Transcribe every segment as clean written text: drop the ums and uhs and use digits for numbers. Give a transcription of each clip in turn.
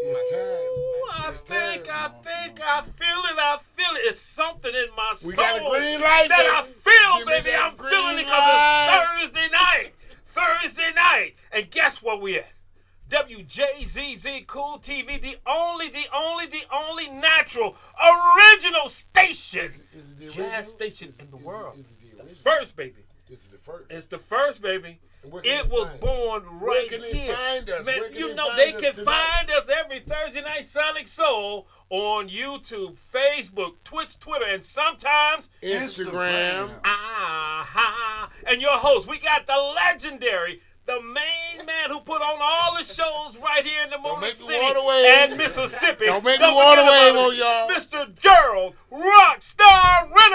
It's time. I feel it. It's something in my soul. We got a green light that baby. I feel, Give me baby. that I'm green feeling it because light. it's Thursday night. Thursday night. And guess where we at? WJZZ Cool TV, the only natural, original station. Is it the original? Jazz station in the world. Is it the original? First, baby. This is the first. It's the first, baby. Where can It they was find born us? right Where can they here. find us? Man, Where can you they know find they us can tonight? find us every Thursday night, Sonic Soul, on YouTube, Facebook, Twitch, Twitter, and sometimes Instagram. And your host, we got the legendary, the main man who put on all the shows right here in the Motor make me City water wave. and Mississippi. Don't make me forget water about wave it. on y'all. Mr. Gerald Rockstar Reynolds.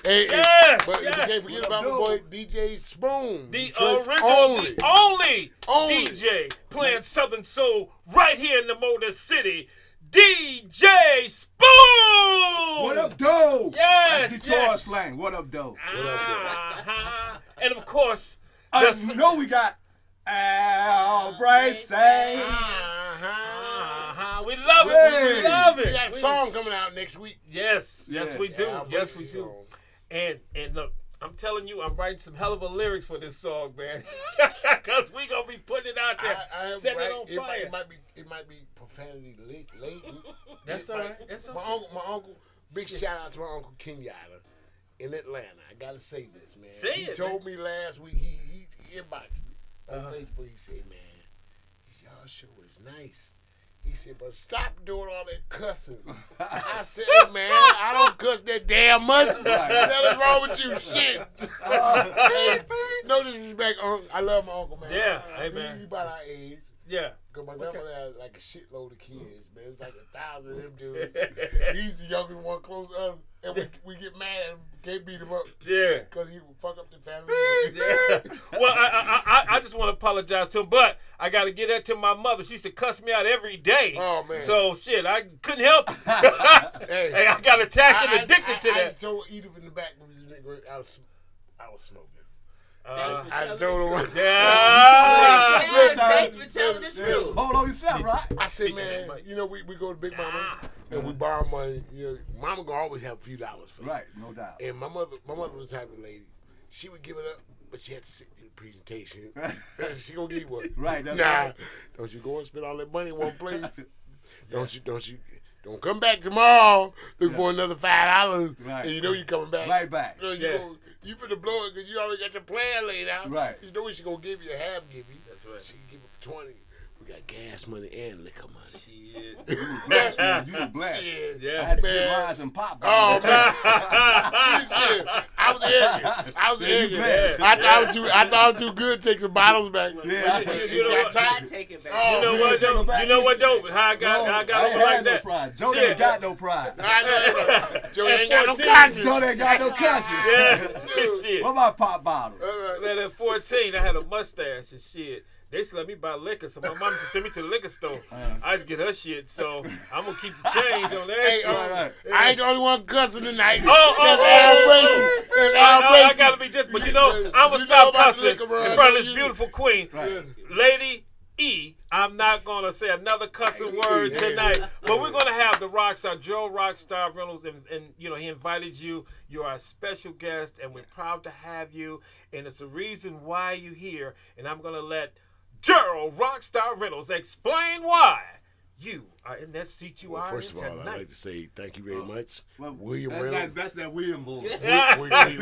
Hey, Yes, but yes. you can't forget about my boy DJ Spoon. The Detroit's original, the only Only. DJ playing Southern Soul right here in the Motor City, DJ Spoon. What up, doe? Yes, That's guitar yes. slang. What up, doe? And of course, You know we got Al Bryson. we love it. Hey. We love it. We got a song coming out next week. Yes, yes, Yeah. we do. Al Yes, we Bryson do. song. And look, I'm telling you, I'm writing some hell of a lyrics for this song, man. Because we gonna be putting it out there, I am setting right. it on fire. It might be profanity late. That's all right. That's My okay. uncle. Big shout out to my uncle Kenyatta in Atlanta. I gotta say this, man. Say he it, told me last week. He inboxed me on Facebook. He said, "Man, y'all show is nice." He said, "But stop doing all that cussing." I said, "Hey, man, I don't cuss that damn much. What the hell is wrong with you? Shit." Hey, no disrespect, Uncle. I love my uncle, man. Yeah, hey, man. He about our age. Yeah. Cause my grandmother had like a shitload of kids, man. It's like 1,000 of them dudes. He's the youngest one close to us, and we get mad and can't beat him up. Yeah. Cause he would fuck up the family. Yeah. Well, I just want to apologize to him, but I got to get that to my mother. She used to cuss me out every day. Oh, man. So shit, I couldn't help it. Hey, I got attached and addicted to I that. just told Edith in the back when I was smoking. Uh, I told him. Yeah. Thanks for telling the truth. Hold on yourself, right? I said, man, you know, we go to Big Mama and we borrow money. You know, Mama gonna always have a few dollars for you. Right, no doubt. And my mother was the type of lady. She would give it up, but she had to sit through the presentation. She gonna give you one. Right, that's nah, right. don't you go and spend all that money in one place. Don't come back tomorrow looking for another $5. Right. And you know you coming back. Right back. You know, you finna blow it because you already got your plan laid out. Right. You know what she gonna give you, half give you. That's right. She give up 20. We got gas money and liquor money. Shit. Blessed, man. You were blessed. Shit. Yeah. I had to get Man. mine some pop. Oh man! Shit. I was arrogant. blessed. I thought I was too good to take some bottles back. Yeah, You know what? I take it back. Oh, You know what, take though? it back. You know what, though? How I got I over like had no that. pride. Joe Shit. ain't got no pride. I know. Joe ain't got no 14. conscience. Joe ain't got no conscience. Yeah. Shit. What about pop bottles? Man, at 14, I had a mustache and shit. They used to let me buy liquor, so my mom used to send me to the liquor store. I used to get her shit, so I'm gonna keep the change on that Hey, shit. right. I ain't the only one cussing tonight. Oh, That's Al I Bracey. gotta be just, but you know, I'm gonna You know stop about the cussing liquor run, in front of don't this you? beautiful queen, Right. Lady E. I'm not gonna say another cussing word tonight, but we're gonna have the rockstar Joe Rockstar Reynolds, and you know he invited you. You are a special guest, and we're proud to have you. And it's a reason why you're here. And I'm gonna let Gerald Rockstar Reynolds explain why you are in that seat you are First in of all, I'd tonight. like to say thank you very much, Well, William that's, Reynolds. that's that William voice. William Reynolds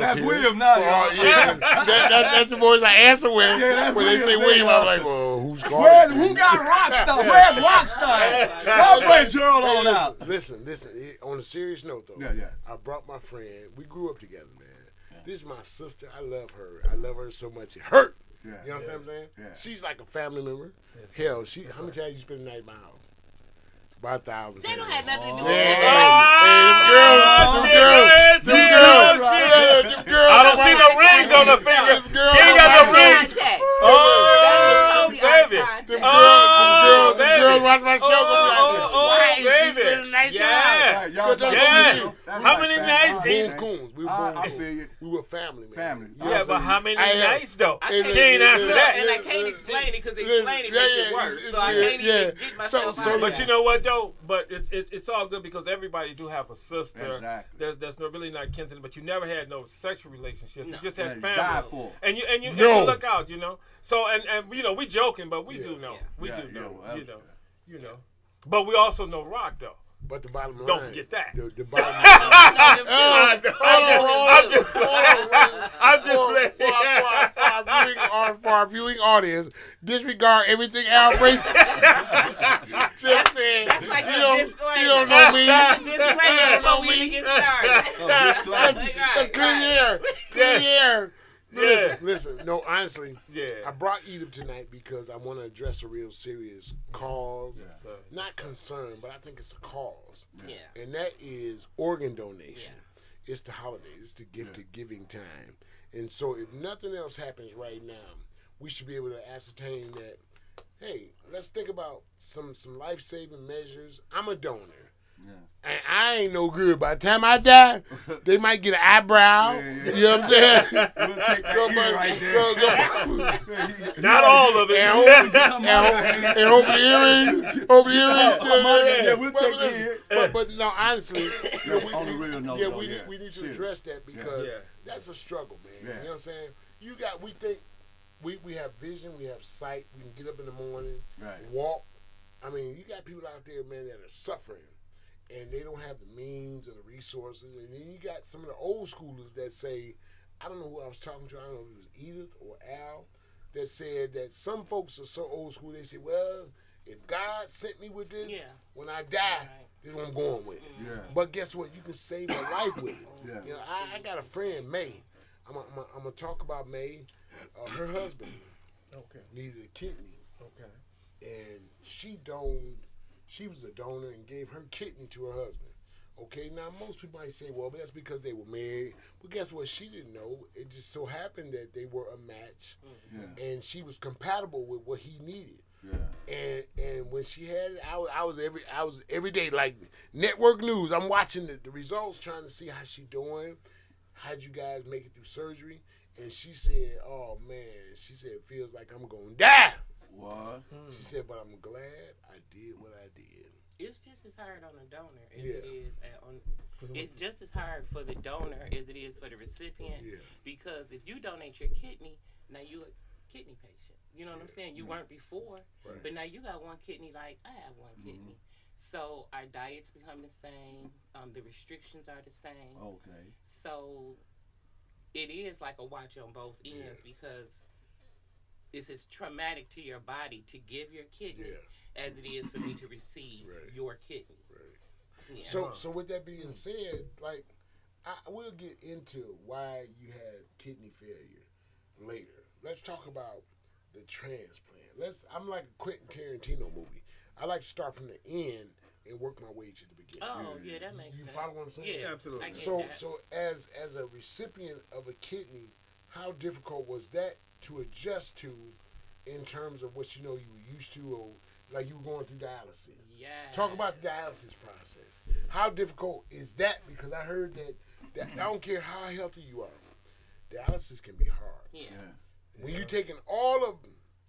That's here. William now, Oh, y'all. yeah. That's the voice I answer with. that's When they say William, William, I'm like, well, who's calling? Who got Rockstar? Where's Rockstar? Y'all bring Gerald on out. Listen. On a serious note, though, Yeah. I brought my friend. We grew up together, man. This is my sister. I love her. I love her so much. It hurt. Yeah. You know what I'm saying? Yeah. She's like a family member. Hell, how many times you spend the night at my house? About 1,000. They don't have nothing to do Yeah. with Hey, it. them girls. I don't see no rings on her finger. She ain't got no rings. Contact. Oh, baby. Oh, The girls watch my show. Oh, baby. Spending the night Yeah. Right, y'all Yeah. That's How right, many fam. nights? Boom coons. We were I boom feel you. coons. We were family, man. Family. You know Yeah, what But how many nights though? I She ain't answer that. And I can't explain it because explaining makes it worse. So I can't even get myself out of But that. you know what though? But it's all good because everybody do have a sister. Exactly. That's no really not kin to them, but you never had no sexual relationship. No. You just had You family. died for it. And you look out, you know. So and you know we joking, but we do know. Yeah. We Yeah, do know. yeah. You know. But we also know Rock though. But the bottom line. Don't forget that. The bottom line. I know them too. I'm just playing. For our viewing audience, disregard everything Al Bracey just said. That's like you a don't, disclaimer. you don't know me. Disclaimer before we even get started. Let's clear the air. Clear the air. Yeah. Listen. No, honestly, Yeah. I brought Edith tonight because I want to address a real serious cause. So, Not concern, but I think it's a cause. Yeah. And that is organ donation. Yeah. It's the holidays. It's the gift of giving time. And so if nothing else happens right now, we should be able to ascertain that, hey, let's think about some life-saving measures. I'm a donor. Yeah. And I ain't no good. By the time I die, they might get an eyebrow. Yeah. You know what I'm saying? We'll take that ear right there. not all of it. And hope the earrings. Hope the earrings. Yeah, we'll take the ear. But no, honestly, On the real note, though, we need to address that because Yeah. that's a struggle, man. Yeah. You know what I'm saying? We think we have vision, we have sight, we can get up in the morning, Right. walk. I mean, you got people out there, man, that are suffering. And they don't have the means or the resources. And then you got some of the old schoolers that say, I don't know who I was talking to, I don't know if it was Edith or Al, that said that some folks are so old school, they say, well, if God sent me with this, when I die, this is what I'm going with. Yeah. But guess what? You can save a life with it. Yeah. You know, I got a friend, May. I'm going to talk about May. Her husband needed a kidney. Okay. And she was a donor and gave her kidney to her husband. Okay, now most people might say, well, that's because they were married. But guess what? She didn't know. It just so happened that they were a match. Yeah. And she was compatible with what he needed. Yeah. And when she had it, I was every day, like network news. I'm watching the results, trying to see how she doing. How'd you guys make it through surgery? And she said, oh man, she said, it feels like I'm gonna die. What? She said, but I'm glad I did what I did. It's just as hard on the donor as Yeah. it is on. It's just as hard for the donor as it is for the recipient. Yeah. Because if you donate your kidney, now you a kidney patient. You know what I'm saying? You weren't before, but now you got one kidney. Like I have one kidney, so our diets become the same. The restrictions are the same. Okay. So it is like a watch on both ends because it's as traumatic to your body to give your kidney as it is for me to receive your kidney. Right. Yeah. So with that being said, like I will get into why you had kidney failure later. Let's talk about the transplant. I'm like a Quentin Tarantino movie. I like to start from the end and work my way to the beginning. Oh, yeah, that makes sense. You follow what I'm saying? Yeah, absolutely. I get So that. so as a recipient of a kidney, how difficult was that to adjust to in terms of what you know you were used to, or like you were going through dialysis? Yeah. Talk about the dialysis process. How difficult is that? Because I heard that I don't care how healthy you are, dialysis can be hard. Yeah. When you're taking all of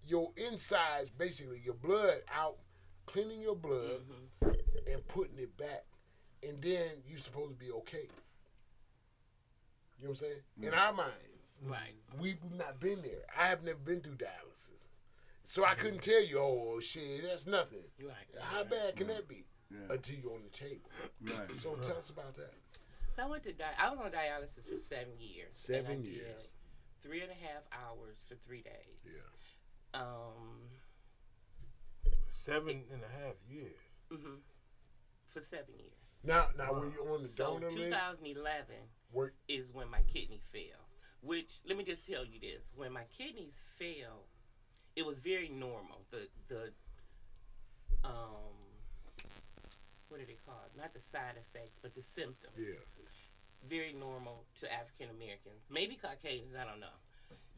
your insides, basically your blood out, cleaning your blood and putting it back, and then you're supposed to be okay. You know what I'm saying? In our minds, Right. we've not been there. I have never been through dialysis. So I couldn't tell you, oh, shit, that's nothing. Right. How bad can that be? Yeah. Until you're on the table. Right. So tell us about that. So I went to I was on dialysis for 7 years. 7 and I years. did 3.5 hours for 3 days. Yeah. 7.5 years. For 7 years. Now when you're on the So donor list, 2011 work. is when my kidney failed. Which, let me just tell you this: when my kidneys failed, it was very normal. The what are they called? Not the side effects, but the symptoms. Yeah. Very normal to African Americans. Maybe Caucasians, I don't know.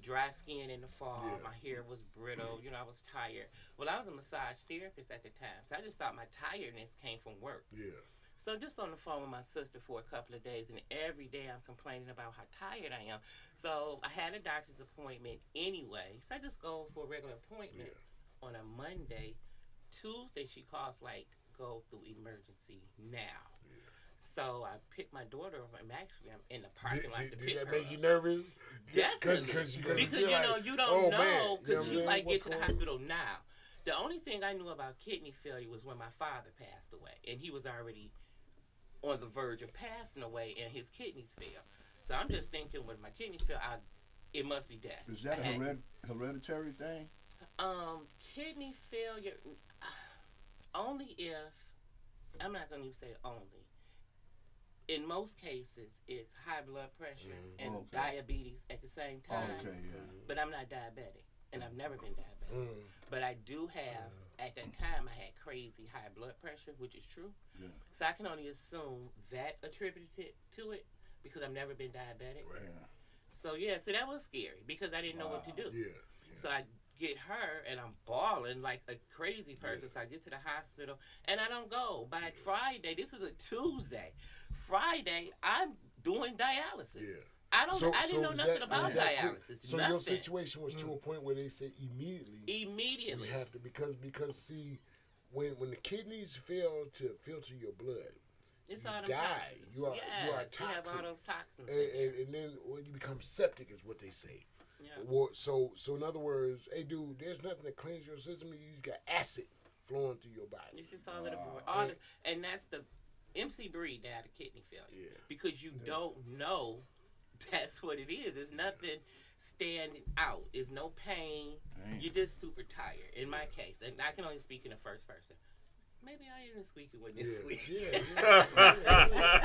Dry skin in the fall, Yeah. my hair was brittle, I was tired. Well, I was a massage therapist at the time, so I just thought my tiredness came from work. Yeah. So I'm just on the phone with my sister for a couple of days, and every day I'm complaining about how tired I am. So I had a doctor's appointment anyway. So I just go for a regular appointment on a Monday. Tuesday she calls like, go through emergency now. So I picked my daughter up. I'm in the parking lot to pick Did that her make up. you nervous? Definitely. Because you don't know because you she's like, get to the on? hospital now. The only thing I knew about kidney failure was when my father passed away, and he was already on the verge of passing away, and his kidneys failed. So I'm just thinking, when my kidneys fail, it must be death. Is that hereditary thing? Kidney failure, only if, I'm not going to even say only. In most cases, it's high blood pressure and diabetes at the same time. But I'm not diabetic, and I've never been diabetic. But I do have, at that time, I had crazy high blood pressure, which is true. Yeah. So I can only assume that attributed to it because I've never been diabetic. Right. So, so that was scary because I didn't know what to do. Yeah. So I get her, and I'm bawling like a crazy person. So I get to the hospital, and I don't go. By Friday, this is a Tuesday. Friday, I'm doing dialysis. Yeah. I didn't know nothing about dialysis. So nothing. your situation was to a point where they said immediately. Immediately. You have to because see, when the kidneys fail to filter your blood, It's you all them die. toxins. You are yes, toxic. You have all those toxins. And then when you become septic is what they say. Yeah. Well, so in other words, hey dude, there's nothing to cleanse your system. You got acid flowing through your body. It's just all of the and that's the MC Breed now, the kidney failure. Yeah. Because you don't know that's what it is. It's nothing standing out. It's no pain. Dang. You're just super tired. In my case, and I can only speak in the first person. Maybe I am speaking with this week.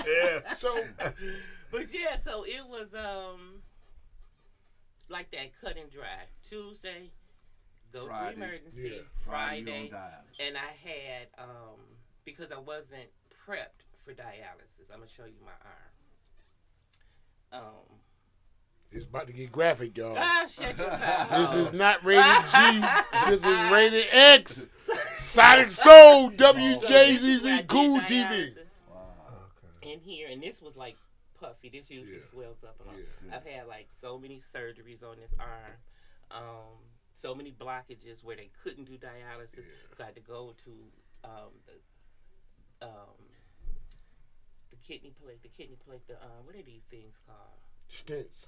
Yeah. So, so it was like that cut and dry. Tuesday, go Friday. to emergency. Yeah. Friday, on dialysis. and I had because I wasn't prepped for dialysis. I'm gonna show you my arm. it's about to get graphic, y'all. Shut your mouth. This is not rated G. This is rated X. Sonic Soul, WJZZ, Cool TV. In here, and this was like puffy. This usually swells up. I've had like so many surgeries on this arm. So many blockages where they couldn't do dialysis. So I had to go to the kidney plate. What are these things called? Stents.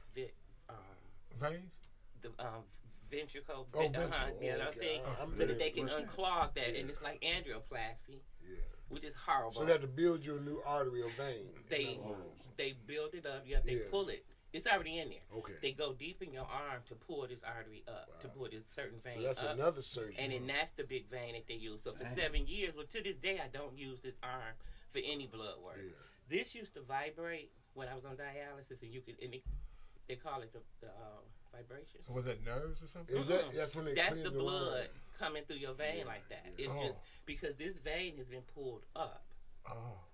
Veins? The ventricle. Ventricle. Thing, so that they can unclog that, and it's like angioplasty, which is horrible. So they have to build you a new artery or vein. They build it up. They pull it. It's already in there. Okay. They go deep in your arm to pull this artery up, to pull this certain vein So that's up. another surgery. And then that's the big vein that they use. So for 7 years, well, to this day, I don't use this arm for any blood work. Yeah. This used to vibrate when I was on dialysis, and they call it the vibration. Was it nerves or something? Is that's when they That's clean the the blood line. coming through your vein like that. It's just because this vein has been pulled up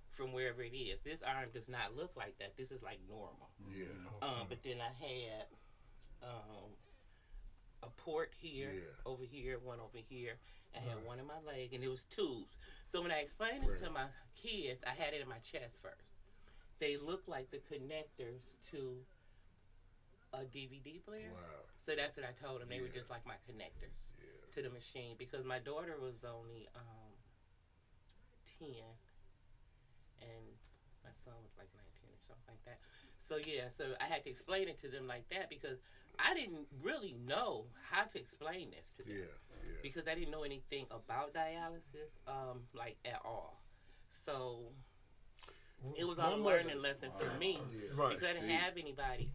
from wherever it is. This arm does not look like that. This is like normal. Yeah. But then I had a port here, over here, one over here. I had one in my leg, and it was tubes. So when I explained this to my kids, I had it in my chest first. They look like the connectors to a DVD player. Wow. So that's what I told them. They were just like my connectors to the machine, because my daughter was only 10, and my son was like 19 or something like that. So so I had to explain it to them like that, because I didn't really know how to explain this to them. Because I didn't know anything about dialysis, like at all. So it was all a learning lesson for me, because I didn't have anybody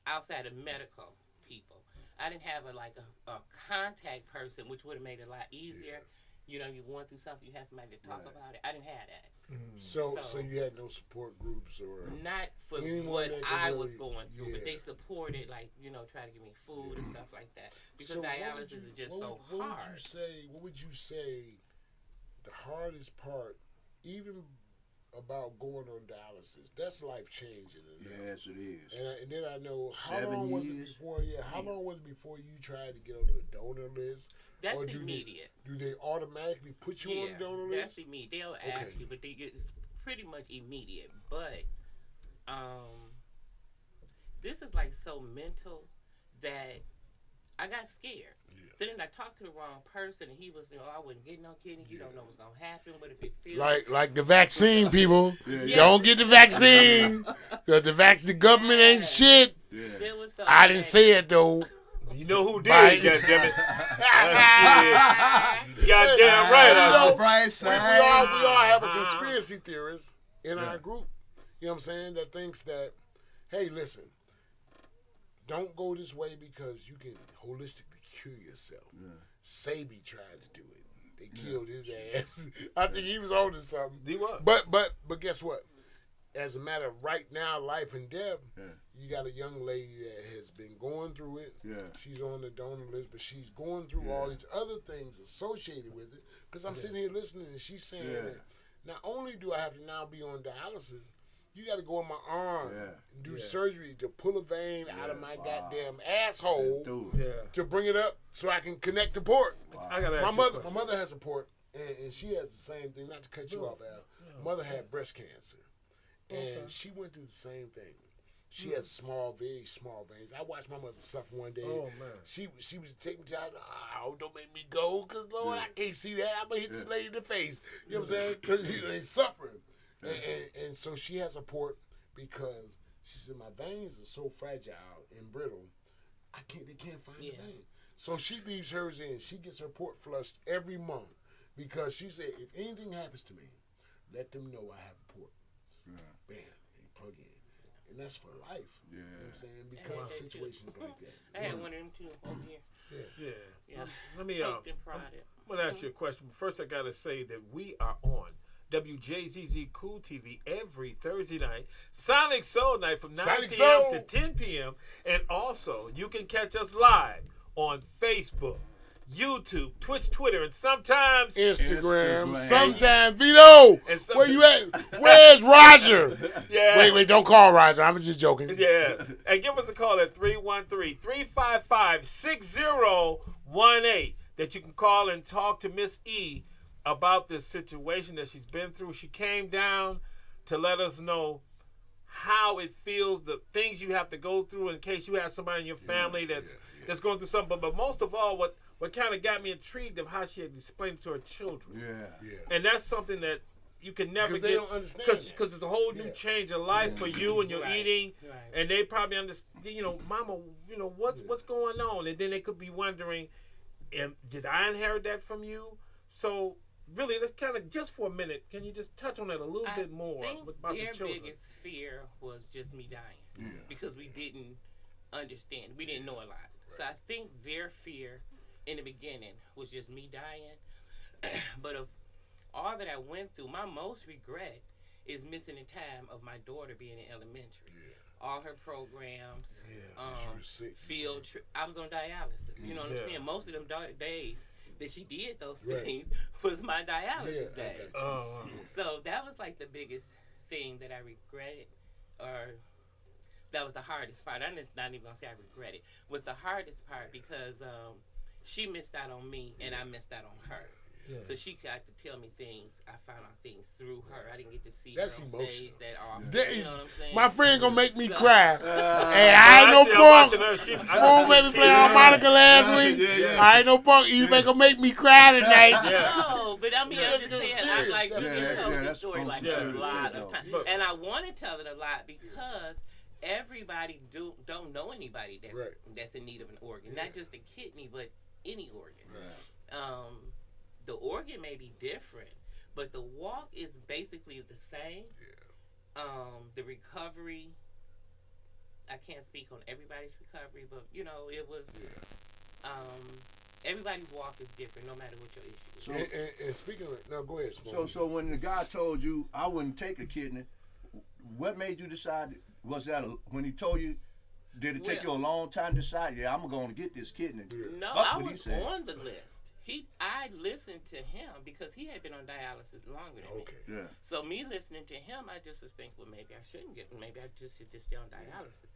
outside of medical people. I didn't have a contact person, which would have made it a lot easier. You know, you're going through something, you have somebody to talk about it. I didn't have that. So you had no support groups or not for what I was going through, but they supported, try to give me food and stuff like that, because dialysis is just so hard. What would you say the hardest part, even about going on dialysis? That's life changing. Yes, it is. And then I know how 7 long was it years. before? Yeah, how long was it before you tried to get on the donor list? That's Or do immediate. Do they automatically put you on the donor list? That's immediate. They'll ask you, but it's pretty much immediate. But this is like so mental that I got scared. So then I talked to the wrong person, and he was, I wouldn't get no kidney. You don't know what's gonna happen. What if it feels like the vaccine, people? Yeah. Don't get the vaccine. Cause the government ain't shit. Yeah. There was so I didn't say it though. You know who did? Bye. Goddammit. That shit. Goddamn right. You know, Right we side. all have a conspiracy theorist in our group. You know what I'm saying? That thinks that, hey, listen, don't go this way because you can holistically cure yourself. Sabi tried to do it. They killed his ass. I think he was on to something. He was. But guess what? As a matter of right now, life and death, you got a young lady that has been going through it. Yeah. She's on the donor list, but she's going through all these other things associated with it. Because I'm sitting here listening, and she's saying that not only do I have to now be on dialysis, you got to go on my arm and do surgery to pull a vein out of my goddamn asshole to bring it up so I can connect the port. I gotta ask My you a mother, question. my mother has a port, and she has the same thing. Not to cut you off, Al. Mother had breast cancer, and she went through the same thing. She has very small veins. I watched my mother suffer one day. Oh, man. She was taking me out. Oh, don't make me go, cause Lord, I can't see that. I'm gonna hit this lady in the face. You know what I'm saying? Cause they suffering, and so she has a port because she said my veins are so fragile and brittle. They can't find the vein. So she leaves hers in. She gets her port flushed every month because she said if anything happens to me, let them know I have a port. Bam, they plug in. And that's for life. You know what I'm saying? Because of situations like that. I had one of them too over here. Yeah. Let me Poked and prodded. I'm gonna ask you a question. But first, I gotta say that we are on WJZZ Cool TV every Thursday night, Sonic Soul Night from 9 Sonic p.m. Soul. to 10 p.m. And also, you can catch us live on Facebook, YouTube, Twitch, Twitter, and sometimes Instagram. Instagram. Sometimes Vito. And some- Where you at? Where's Roger? Yeah. Wait, don't call Roger. I'm just joking. Yeah. And give us a call at 313-355-6018 that you can call and talk to Miss E about this situation that she's been through. She came down to let us know how it feels, the things you have to go through in case you have somebody in your family that's going through something. But most of all, what kind of got me intrigued of how she had explained it to her children. And that's something that you can never get. Because they don't understand Because it's a whole new change of life for you and your eating. Right. And they probably understand, Mama, what's going on? And then they could be wondering, did I inherit that from you? So really, let's kind of, just for a minute, can you just touch on that a little bit more about the their children? biggest fear was just me dying because we didn't understand. We didn't know a lot. So I think their fear in the beginning was just me dying. But of all that I went through, my most regret is missing the time of my daughter being in elementary. All her programs, field trip. I was on dialysis. You know what I'm saying? Most of them days that she did those things was my dialysis day. So that was like the biggest thing that I regretted, or that was the hardest part. I'm not even gonna say I regret it. Was the hardest part because she missed out on me and I missed out on her. So she got to tell me things. I found out things through her. I didn't get to see That's her on emotional. stage that often. That You know what I'm saying? my friend gonna make me So- cry. Hey, I ain't no punk. Spoon made me play harmonica last week. I ain't no punk. You ain't gonna make me cry tonight. No, but I mean, I'm That's just saying, serious. I like That's we serious. told the that's story like serious. a lot of times, But- and I want to tell it a lot because everybody don't know anybody that's in need of an organ, not just a kidney, but any organ. The organ may be different, but the walk is basically the same. The recovery, I can't speak on everybody's recovery, but it was. Everybody's walk is different, no matter what your issue is. And speaking of, no, go ahead, Spoon. So when the guy told you I wouldn't take a kidney, what made you decide? Was that when he told you? Did it take you a long time to decide? Yeah, I'm going to get this kidney. No, Fuck I what he was said. on the list. I listened to him because he had been on dialysis longer than me. Yeah. So me listening to him, I just was thinking, well, maybe I shouldn't get. Maybe I just should just stay on dialysis.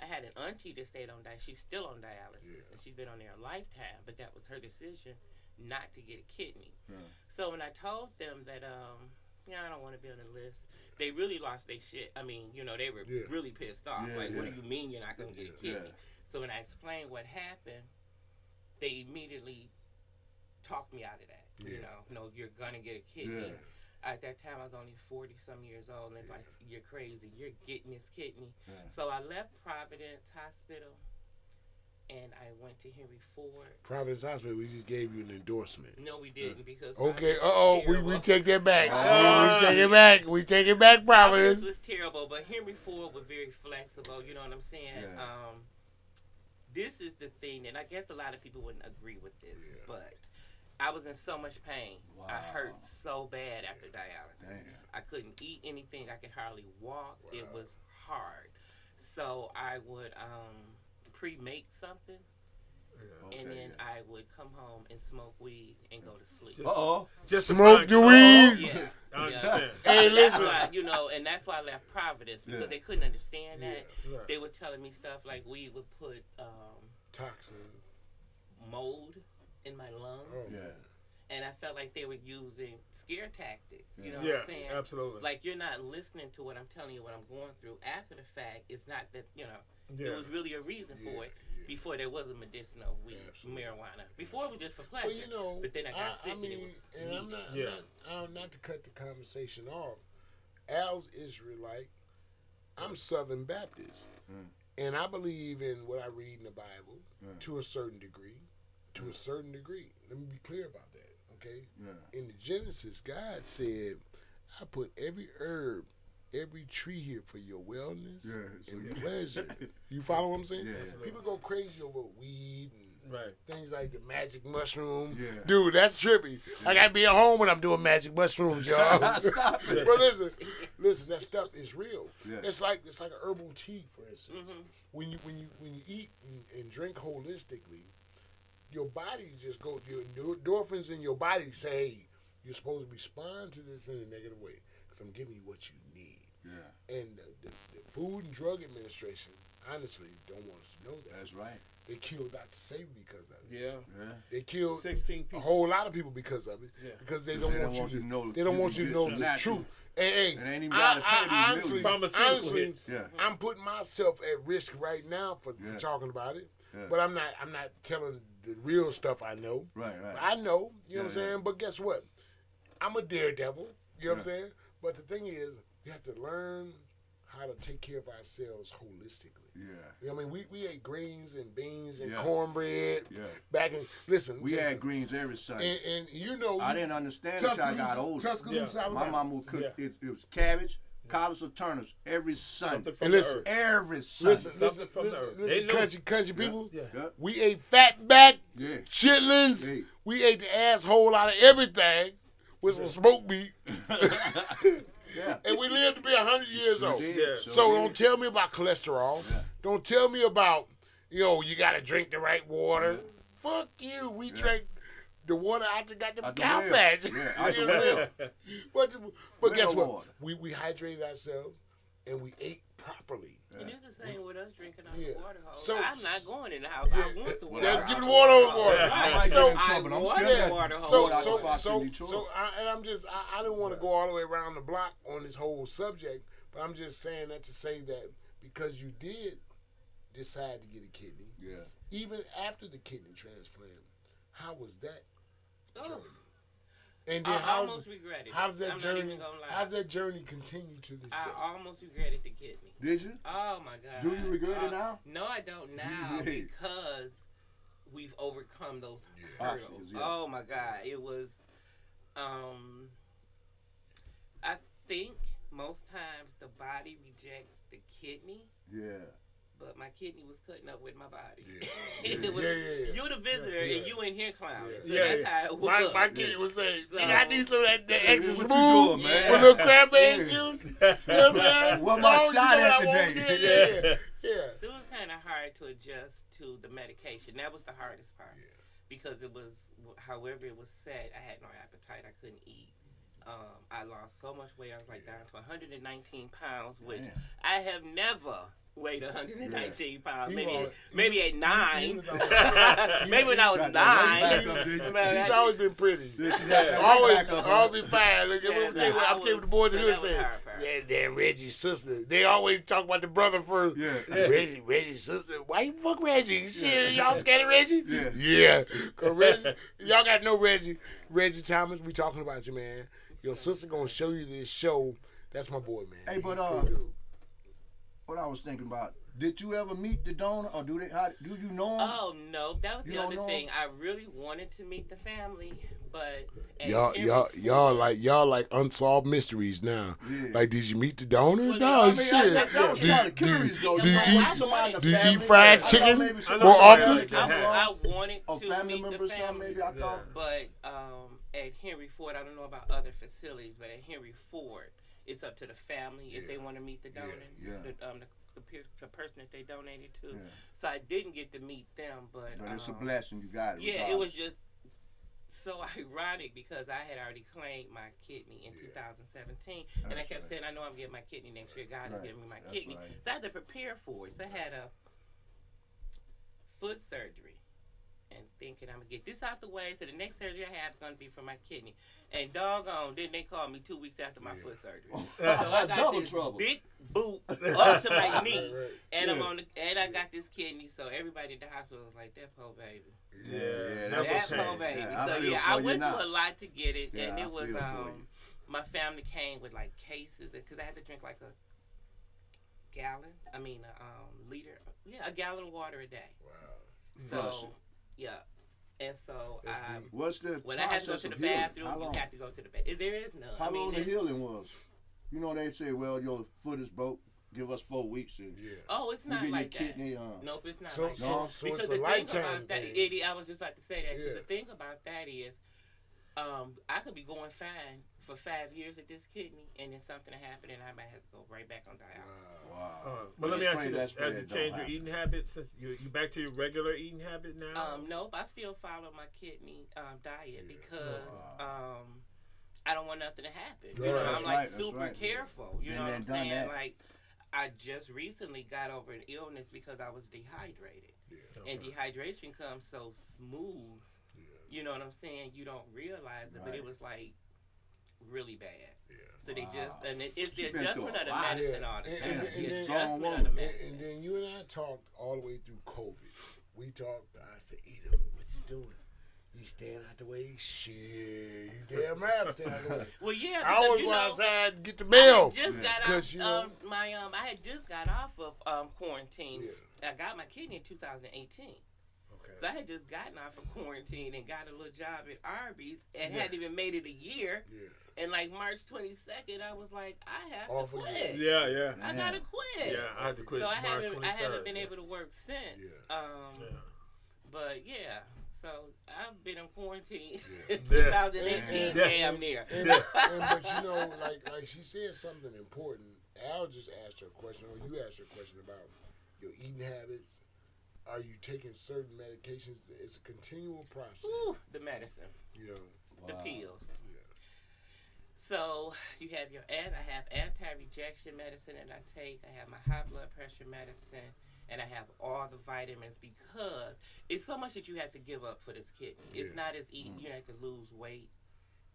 I had an auntie that stayed on dialysis. She's still on dialysis, and she's been on there a lifetime. But that was her decision not to get a kidney. So when I told them that, I don't want to be on the list, they really lost their shit. I mean, they were really pissed off. What do you mean you're not going to get a kidney? So when I explained what happened, they immediately talked me out of that. No, you're going to get a kidney. At that time, I was only 40-some years old, and they're like, you're crazy. You're getting this kidney. So I left Providence Hospital, and I went to Henry Ford. Providence Hospital, we just gave you an endorsement. No, we didn't, because Okay, Providence was we take that back. Oh. We take it back. We take it back, Providence Providence. was terrible, but Henry Ford was very flexible. You know what I'm saying? This is the thing, and I guess a lot of people wouldn't agree with this, but I was in so much pain. Wow. I hurt so bad after dialysis. Damn. I couldn't eat anything. I could hardly walk. It was hard. So I would pre-make something, and then I would come home and smoke weed and go to sleep. Just Smoke the weed. Yeah. I understand. Hey, That's listen. why, and that's why I left Providence, because they couldn't understand that. Right. They were telling me stuff like we would put Toxins. mold in my lungs. Oh. And I felt like they were using scare tactics. You know Yeah, what I'm saying? absolutely. Like, you're not listening to what I'm telling you, what I'm going through. After the fact, it's not that, Yeah. there was really a reason for it. Before there was a medicinal weed, marijuana. Before it was just for pleasure. Well, but then I got sick and it was and weed. I'm not to cut the conversation off. Al's Israelite. I'm Southern Baptist, and I believe in what I read in the Bible to a certain degree. To a certain degree. Let me be clear about that. Okay. In the Genesis, God said, "I put every herb, every tree here for your wellness and pleasure." You follow what I'm saying? People go crazy over weed and things like the magic mushroom. Dude, that's trippy. I gotta be at home when I'm doing magic mushrooms, y'all. Stop it. But listen, that stuff is real. It's like a herbal tea, for instance. When you eat and drink holistically, your body just goes. Your endorphins in your body say, "Hey, you're supposed to respond to this in a negative way because I'm giving you what you need." And the Food and Drug Administration, honestly, don't want us to know that. That's right. They killed Dr. Sebi because of it. Yeah. They killed 16 a people. whole lot of people because of it. Yeah. Because they don't want you to know. They don't want you to know the natural. truth. Hey, It ain't even gotta pay these millions. Pharmaceutical hits. I'm putting myself at risk right now for talking about it. But I'm not telling the real stuff I know. Right. But I know, you know what I'm saying? But guess what? I'm a daredevil. You know what I'm saying? But the thing is, we have to learn how to take care of ourselves holistically. You know what I mean? We ate greens and beans and cornbread. Back in, listen. We had greens every Sunday. And you know. I didn't understand until I got older. Tuscaloosa, My mama would cook, it was cabbage, collards or turnips every Sunday. Something from And the listen, earth. Every Sunday. Something from the earth. They listen, knew. country people. Yeah. We ate fatback, Yeah. chitlins. Hey. We ate the asshole out of everything with some smoked meat. Yeah. And we lived to be 100 years old. did. Yeah. So don't tell me about cholesterol. Don't tell me about, you got to drink the right water. Fuck you. We drank the water out the goddamn Out the cow well. patch. Yeah, You out the know what I'm well. saying? But guess Well what? water. We hydrated ourselves and we ate properly. And it's the same with us drinking out Yeah. the water hole. So- I'm not going in the house. Yeah. I want the water. They're hole. giving water over water. I might So- get in trouble. I'm I scared want of water that. hole. I didn't want to go all the way around the block on this whole subject, but I'm just saying that to say that because you did decide to get a kidney, even after the kidney transplant, how was that Oh, journey? And then I almost regret it. how does that I'm journey? Not even gonna lie. How's that journey continue to this I day? almost regretted the kidney. Did you? Oh my God. Do you regret it now? No, I don't now Yeah. because we've overcome those Obstacles, hurdles. yeah. Oh my God. It was I think most times the body rejects the kidney, Yeah. but my kidney was cutting up with my body. Yeah. It was, Yeah. You're the visitor Yeah. and you in here clowning. So Yeah. that's how it was. My kid was saying, So- "Nigga, I need some of that extra What you smooth doing, man? with a little cranberry Yeah. juice." You know what I'm saying? What my Long, shot what at I want? today? Yeah. So it was kind of hard to adjust to the medication. That was the hardest part because it was, however it was set, I had no appetite. I couldn't eat. I lost so much weight. I was like down to 119 pounds, which Damn. I have never weighed 119 pounds. He Maybe was- maybe at 9. He was always- Maybe when I was Got that 9. back up, did you? She's always been pretty. She got that Always, back up, always be fine. Look at Yeah, what I'm telling you what the boys are so here that was saying. her part. Yeah, that Reggie's sister. They always talk about the brother first. Yeah. Reggie's sister. Why you fuck Reggie? Shit, y'all scared of Reggie? Yeah. Yeah. Cause Reggie, y'all got to know Reggie. Reggie Thomas, we talking about you, man. Your sister gonna show you this show. That's my boy, man. Hey, but, He cool dude. What I was thinking about, did you ever meet the donor, or do you know him? Oh no, that was You the don't other know thing. I really wanted to meet the family, but at Y'all like unsolved mysteries now. Yeah. Like, did you meet the donor? Well, No, I mean, shit. that was kind of curious, though. do you know, eat- somebody in the do you eat family? fried I thought chicken maybe I know somebody- more somebody often? like that. I wanted A to family meet member the or something, family, maybe, I thought. but at Henry Ford, I don't know about other facilities, but at Henry Ford, it's up to the family if they want to meet the donor, yeah. the person that they donated to. Yeah. So I didn't get to meet them, but It's a blessing, you got it. yeah, it regardless. was just so ironic because I had already claimed my kidney in 2017, and I That's kept right. saying, I know I'm getting my kidney next year. God is Right. giving me my That's kidney. right. So I had to prepare for it. So I had a foot surgery and thinking I'm going to get this out the way. So the next surgery I have is going to be for my kidney. And doggone, then they called me 2 weeks after my foot surgery. So I got Double this trouble. big boot up to my knee. Right. And I'm Yeah. on and I got this kidney, so everybody at the hospital was like, "That poor baby." Yeah, that's that's a a That poor shame. baby. Yeah, I So feel yeah, for I you went now. through a lot to get it, Yeah, and I it was feel for you. my family came with like cases because I had to drink like a liter, a gallon of water a day. Wow. So Bless you. yeah, and so That's I, deep. What's the when I had to go process to the of healing? bathroom, How you long? have to go to the bathroom. There is none. How long the it's- healing was? You know, they say, well, your foot is broke. Give us 4 weeks. And Yeah. Oh, it's you not get like your that. kidney. Nope, it's not So, like that. so, so Because it's the a thing lifetime about that, thing. I was just about to say that. 'Cause Yeah. the thing about that is, I could be going fine for 5 years with this kidney, and then something happened, and I might have to go right back on dialysis. Wow. But let me ask you Pray this: that's has where it it changed don't your eating habits since you back to your regular eating habit now? Nope, I still follow my kidney diet because I don't want nothing to happen. You know, Right. I'm like That's right, that's super right. careful. You Been know what there I'm and done saying? that. Like, I just recently got over an illness because I was dehydrated. And dehydration comes so smooth. You know what I'm saying? You don't realize it, but Right. it was like really bad. So they Wow. just, and it's the She been adjustment through a of the lot. medicine Yeah. all the And- time. and The then- adjustment of the woman. medicine. And then you and I talked all the way through COVID. We talked. I said, Eda, what you doing? You staying out the way? Shit, you damn right I'm staying out the way. Well, yeah, I because always you go know, outside and get the I mail. had just got 'Cause, off you know- I had just got off of quarantine. Yeah. I got my kidney in 2018. Okay. So I had just gotten off of quarantine and got a little job at Arby's and Yeah. hadn't even made it a year. Yeah. And like March 22nd, I was like, I have Off to again. quit. Yeah. I gotta quit. Yeah, I had to quit So I March haven't 23rd. been able to work since. But yeah, so I've been in quarantine since Yeah. 2018, Yeah. damn near. But you know, like she said something important. Al just asked her a question, or you asked her a question about your eating habits. Are you taking certain medications? It's a continual process. Whew, the medicine, You know. the pills. Yeah. So you have I have anti-rejection medicine that I take. I have my high blood pressure medicine, and I have all the vitamins because it's so much that you have to give up for this kidney. It's Yeah. not as easy. You have to lose weight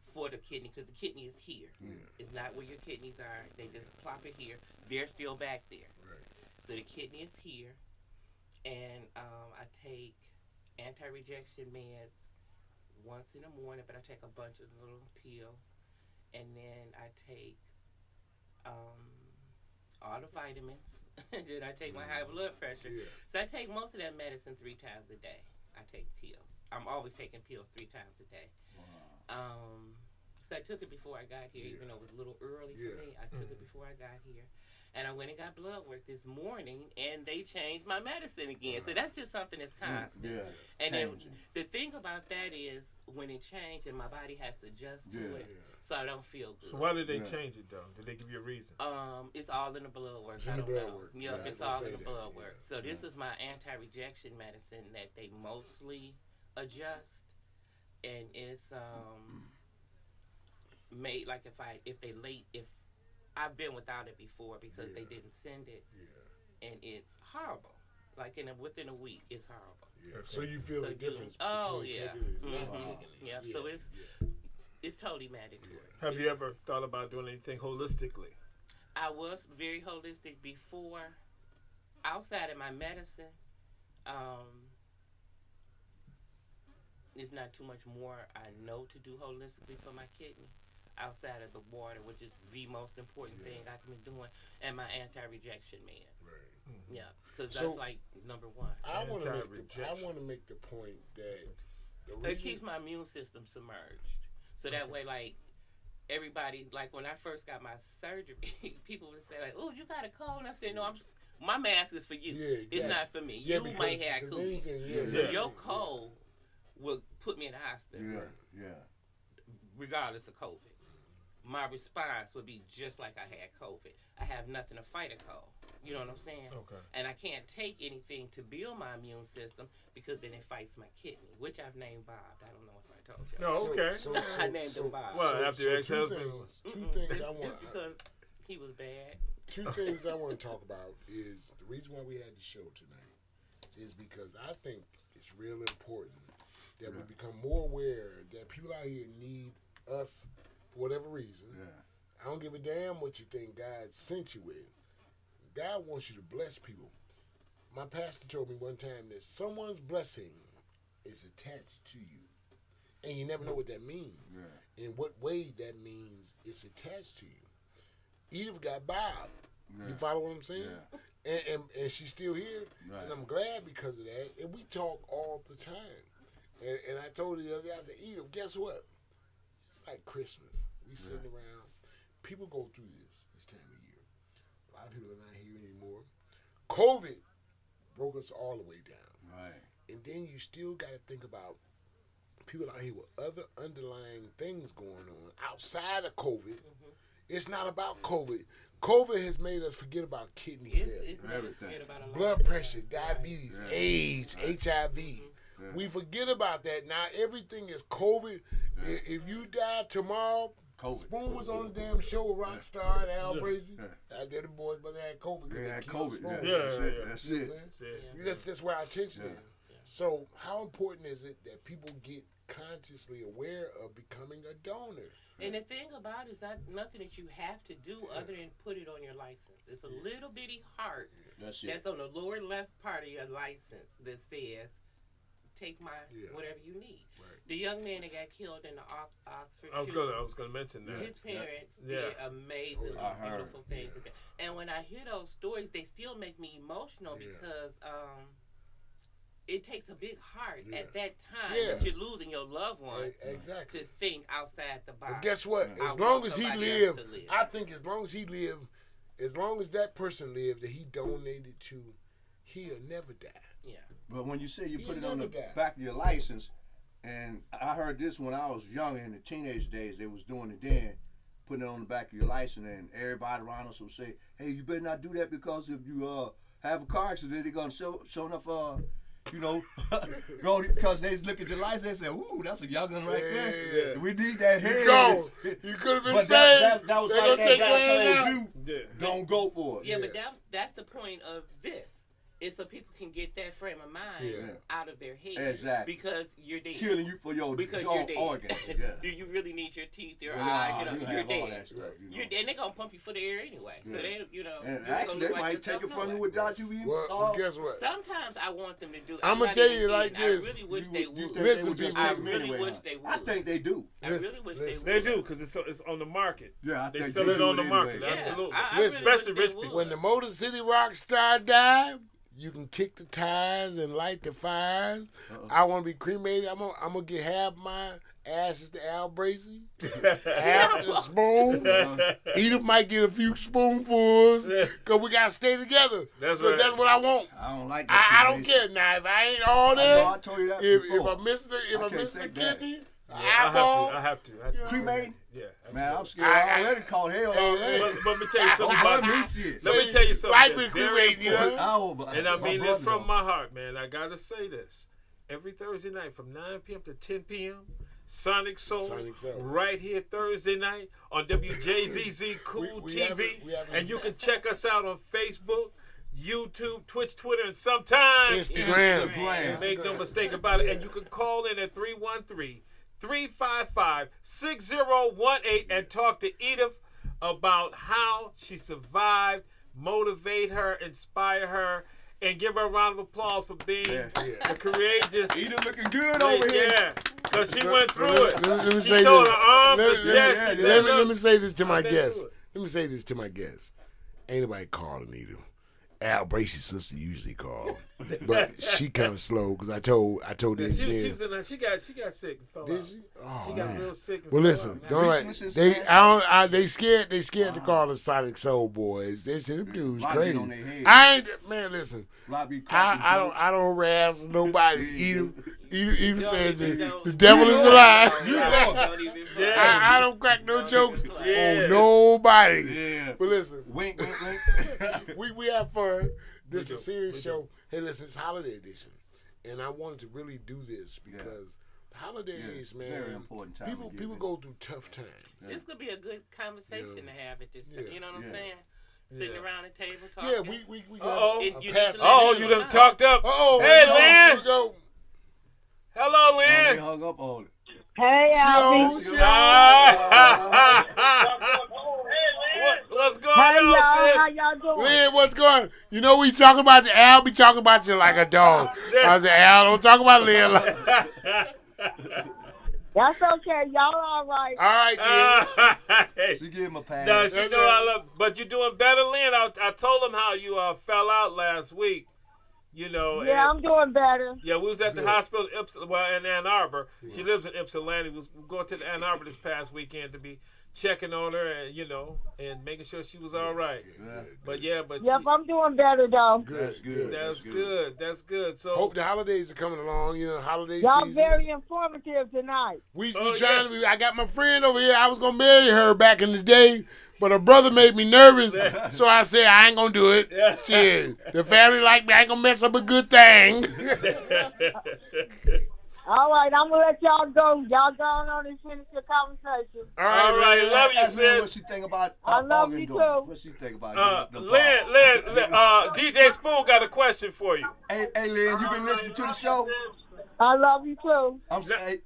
for the kidney because the kidney is here. It's not where your kidneys are. They just plop it here. They're still back there. Right. So the kidney is here, and I take anti-rejection meds once in the morning, but I take a bunch of little pills, and then I take all the vitamins. Then I take my high blood pressure. Yeah. So I take most of that medicine 3 times a day. I take pills. I'm always taking pills 3 times a day. So I took it before I got here, even though it was a little early Yeah. for me. I took it before I got here. And I went and got blood work this morning, and they changed my medicine again. So that's just something that's constant. Yeah. And then Changing. the thing about that is when it changed and my body has to adjust to Yeah. it, so I don't feel good. So why did they Yeah. change it though? Did they give you a reason? It's all in the blood work. It's I in the don't blood know. work. Yep, Yeah, I it's was gonna all say in the that. blood Yeah. work. So this is my anti-rejection medicine that they mostly adjust, and it's made like if I've been without it before because they didn't send it. Yeah. and it's horrible. Like within a week, it's horrible. Yeah. So you feel the difference Oh between yeah, taking it and not Mhm. taking it. Yeah. So it's totally mandatory. Have you ever thought about doing anything holistically? I was very holistic before. Outside of my medicine, there's not too much more I know to do holistically for my kidney. Outside of the water, which is the most important thing I can be doing, and my anti-rejection meds. Right. Yeah, because So- that's like number one. I want to Anti-rejection. make the point that the It reason keeps my immune system submerged. So that way, like, everybody, like, when I first got my surgery, people would say, like, oh, you got a cold? And I said, no, my mask is for you. Yeah, It's exactly. not for me. Yeah, You might have because COVID. anything, So Yeah. your cold will put me in the hospital, Yeah. regardless of COVID. My response would be just like I had COVID. I have nothing to fight a cold. You know what I'm saying? Okay. And I can't take anything to build my immune system because then it fights my kidney, which I've named Bob. I don't know if I told you. No, okay. I named him Bob. Well, after your two ex-husband was... things, two things I want. Just because he was bad. Two things I want to talk about is the reason why we had the show tonight is because I think it's real important that we become more aware that people out here need us for whatever reason. Yeah. I don't give a damn what you think God sent you with. God wants you to bless people. My pastor told me one time that someone's blessing is attached to you. And you never know what that means. Yeah. In what way that means it's attached to you. Edith got Bob. You follow what I'm saying? Yeah. And she's still here. Right. And I'm glad because of that. And we talk all the time. And I told her the other day, I said, Edith, guess what? It's like Christmas. We sitting around. People go through this time of year. A lot of people are not here anymore. COVID broke us all the way down. Right. And then you still got to think about people out here with other underlying things going on outside of COVID. It's not about COVID. COVID has made us forget about kidney failure, It's made us forget about a lot blood of pressure, things. diabetes, Yeah. AIDS, HIV. We forget about that. Now everything is COVID. If you die tomorrow, COVID. Spoon was on the damn show with Rockstar and Al Brazy. Yeah. I did the boys, but they had COVID. 'cause They they had killed COVID. Spoon. Yeah. That's it. That's You know it. what I'm saying? Said- That's where our attention Yeah. is. So how important is it that people get consciously aware of becoming a donor? And the thing about it is not nothing that you have to do other than put it on your license. It's a little bitty heart That's it. that's on the lower left part of your license that says, take my whatever you need. Right. The young man that got killed in the Oxford I was shooting, gonna mention that. his parents Yeah. did amazing, I heard. beautiful things. And when I hear those stories, they still make me emotional because it takes a big heart at that time that you're losing your loved one Exactly. to think outside the box. But guess what? I As long want as he somebody else lived, to live. I think as long as he lived, as long as that person lived that he donated to, he'll never die. Yeah. But when you say you He put it on the never died. back of your license, and I heard this when I was younger in the teenage days, they was doing it then, putting it on the back of your license, and everybody around us would say, hey, you better not do that because if you have a car accident, they're going to show enough, go because they look at your license and say, ooh, that's a young one right there. Yeah. We need that head. Go. You could have been But saved. that was They like gonna take that your guy ass told out. you, Yeah. don't go for it. Yeah, but that's the point of this. It's so people can get that frame of mind out of their head. Exactly. Because you're dead. Killing you for your Because own you're dead. organs. Yeah. Do you really need your teeth, your Well, eyes? nah, You know, you you're have all dead. that stuff, you know. You're dead. And they're gonna pump you for the air anyway. So they, And you're actually, they gonna might wipe take it yourself from you nowhere. without you even. Well, guess what? Sometimes I want them to do. I'ma not tell even you like kidding. this. I really wish they would. think Listen, they would just people. take them I really anyway, wish huh? they I would. think they do. I really wish listen. They do because it's on the market. Yeah, I They think sell they it do on the anyway. market. Yeah. Absolutely. I Listen, really especially wish rich they people. would. When the Motor City Rockstar died, you can kick the tires and light the fires. I want to be cremated. I'm gonna get half my ashes to Al Brazy, half the spoon. Edith might get a few spoonfuls because we gotta stay together. That's But right. that's what I want. I don't like that. I don't care now if I ain't all know, there. I told you that if before. I miss the I can't kidney, take that. eyeball. I have to. Cremated? Yeah. Man, I'm scared. I already called hell already. But let me tell you something Don't about burn me this. shit. Let me tell you something Like that's we very cremated you, important. huh? And I mean this from my heart, man. I gotta say this. Every Thursday night from 9 p.m. to 10 p.m., Sonic Soul, Sonic Soul. right here Thursday night on WJZZ Cool We TV. haven't- And you can check us out on Facebook, YouTube, Twitch, Twitter, and sometimes Instagram. Make no mistake about it. And you can call in at 313-355-6018 and talk to Edith about how she survived, motivate her, inspire her, and give her a round of applause for being the courageous. Edith looking good over here. Yeah, because she went through it. Let me She say showed this. her arms, her chest. She said, Let me say this to my I've been guests. through it. Let me say this to my guests. Ain't nobody calling Edith. Al Bracy's sister usually call, but she kind of slow because I told the She engineer. was in there. She got sick and fell Did out. she? Oh, She got man. real sick and Well, fell listen, out, man. don't Reese like, was his they. man? They scared. They scared to call the Sonic Soul Boys. They said them dudes Lot crazy. get on their head. I ain't man. Listen, Lot be cracking jokes. I don't harass nobody. Even said even the know- devil is a lie. Don't even Yeah. I don't crack no jokes Yeah. on nobody. Yeah. But listen, Wink, wink, wink. we have fun. This is a serious show. Hey, listen, it's holiday edition, and I wanted to really do this because holidays, Yeah, man, very important time people to get people in. go through tough times. This could be a good conversation to have at this time. Yeah. You know what I'm Yeah. saying? Sitting around the table talking. Yeah, we got Uh-oh. a You need pastor. to let Oh, them you know. done talked up. Oh, Hey, here Lynn. we go. Hello, They Lynn. hung up on it. Hey, Albie. Show. What's going Hey, on, y'all. How sis? y'all doing? Lynn, what's going? You know we talking about you. Al be talking about you like a dog. I said, Al, don't talk about Lynn. All That's okay. Y'all all right. right, dear. She gave him a pass. No, she That's know right. I love. But you're doing better, Lynn. I told him how you fell out last week. You know. Yeah, and- I'm doing better. Yeah, we was at the hospital in Ann Arbor. She lives in Ypsilanti. We was going to the Ann Arbor this past weekend to be checking on her and and making sure she was all right. But Yep, she, I'm doing better though. That's good. that's good. That's good. So Hope the holidays are coming along. You know, holiday Y'all season. very informative tonight. We Oh, trying to be. I got my friend over here. I was gonna marry her back in the day, but her brother made me nervous, so I said I ain't gonna do it. Shit, the family like me. I ain't gonna mess up a good thing. All right, I'm gonna let y'all go. Y'all go on and finish your conversation. All all right, man. love you, Ask Lynn what sis. she think about I love organ you donor. too. What she think about the Lynn, DJ Spoon got a question for you. Hey, Lynn, you been listening to the show? I love you too. I'm Now- hey,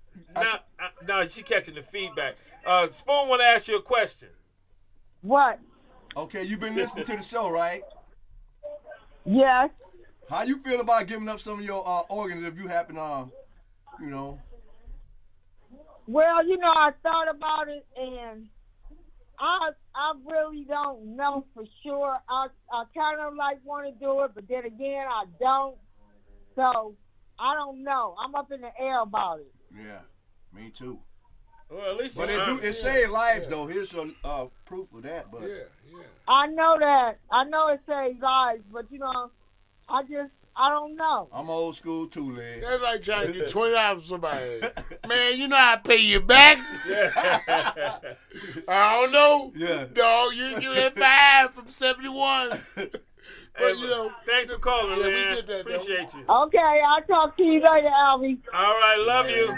Now she catching the feedback. Spoon want to ask you a question. What? okay, you been listening to the show, right? Yes. How you feel about giving up some of your organs if you happen Well, I thought about it, and I really don't know for sure. I kind of want to do it, but then again, I don't. So I don't know. I'm up in the air about it. Yeah, me too. Well, at least But you it saved lives though. Here's some proof of that. But Yeah. I know that. I know it saves lives, but I don't know. I'm old school too, Lynn. That's like trying to get $20 from somebody. Man, you know I pay you back. I don't know. Yeah. Dog, you give that 5 from 71. But thanks for calling, Yeah, we man. get that, though. Appreciate you. Okay, I'll talk to you later, Albie. All right, love you.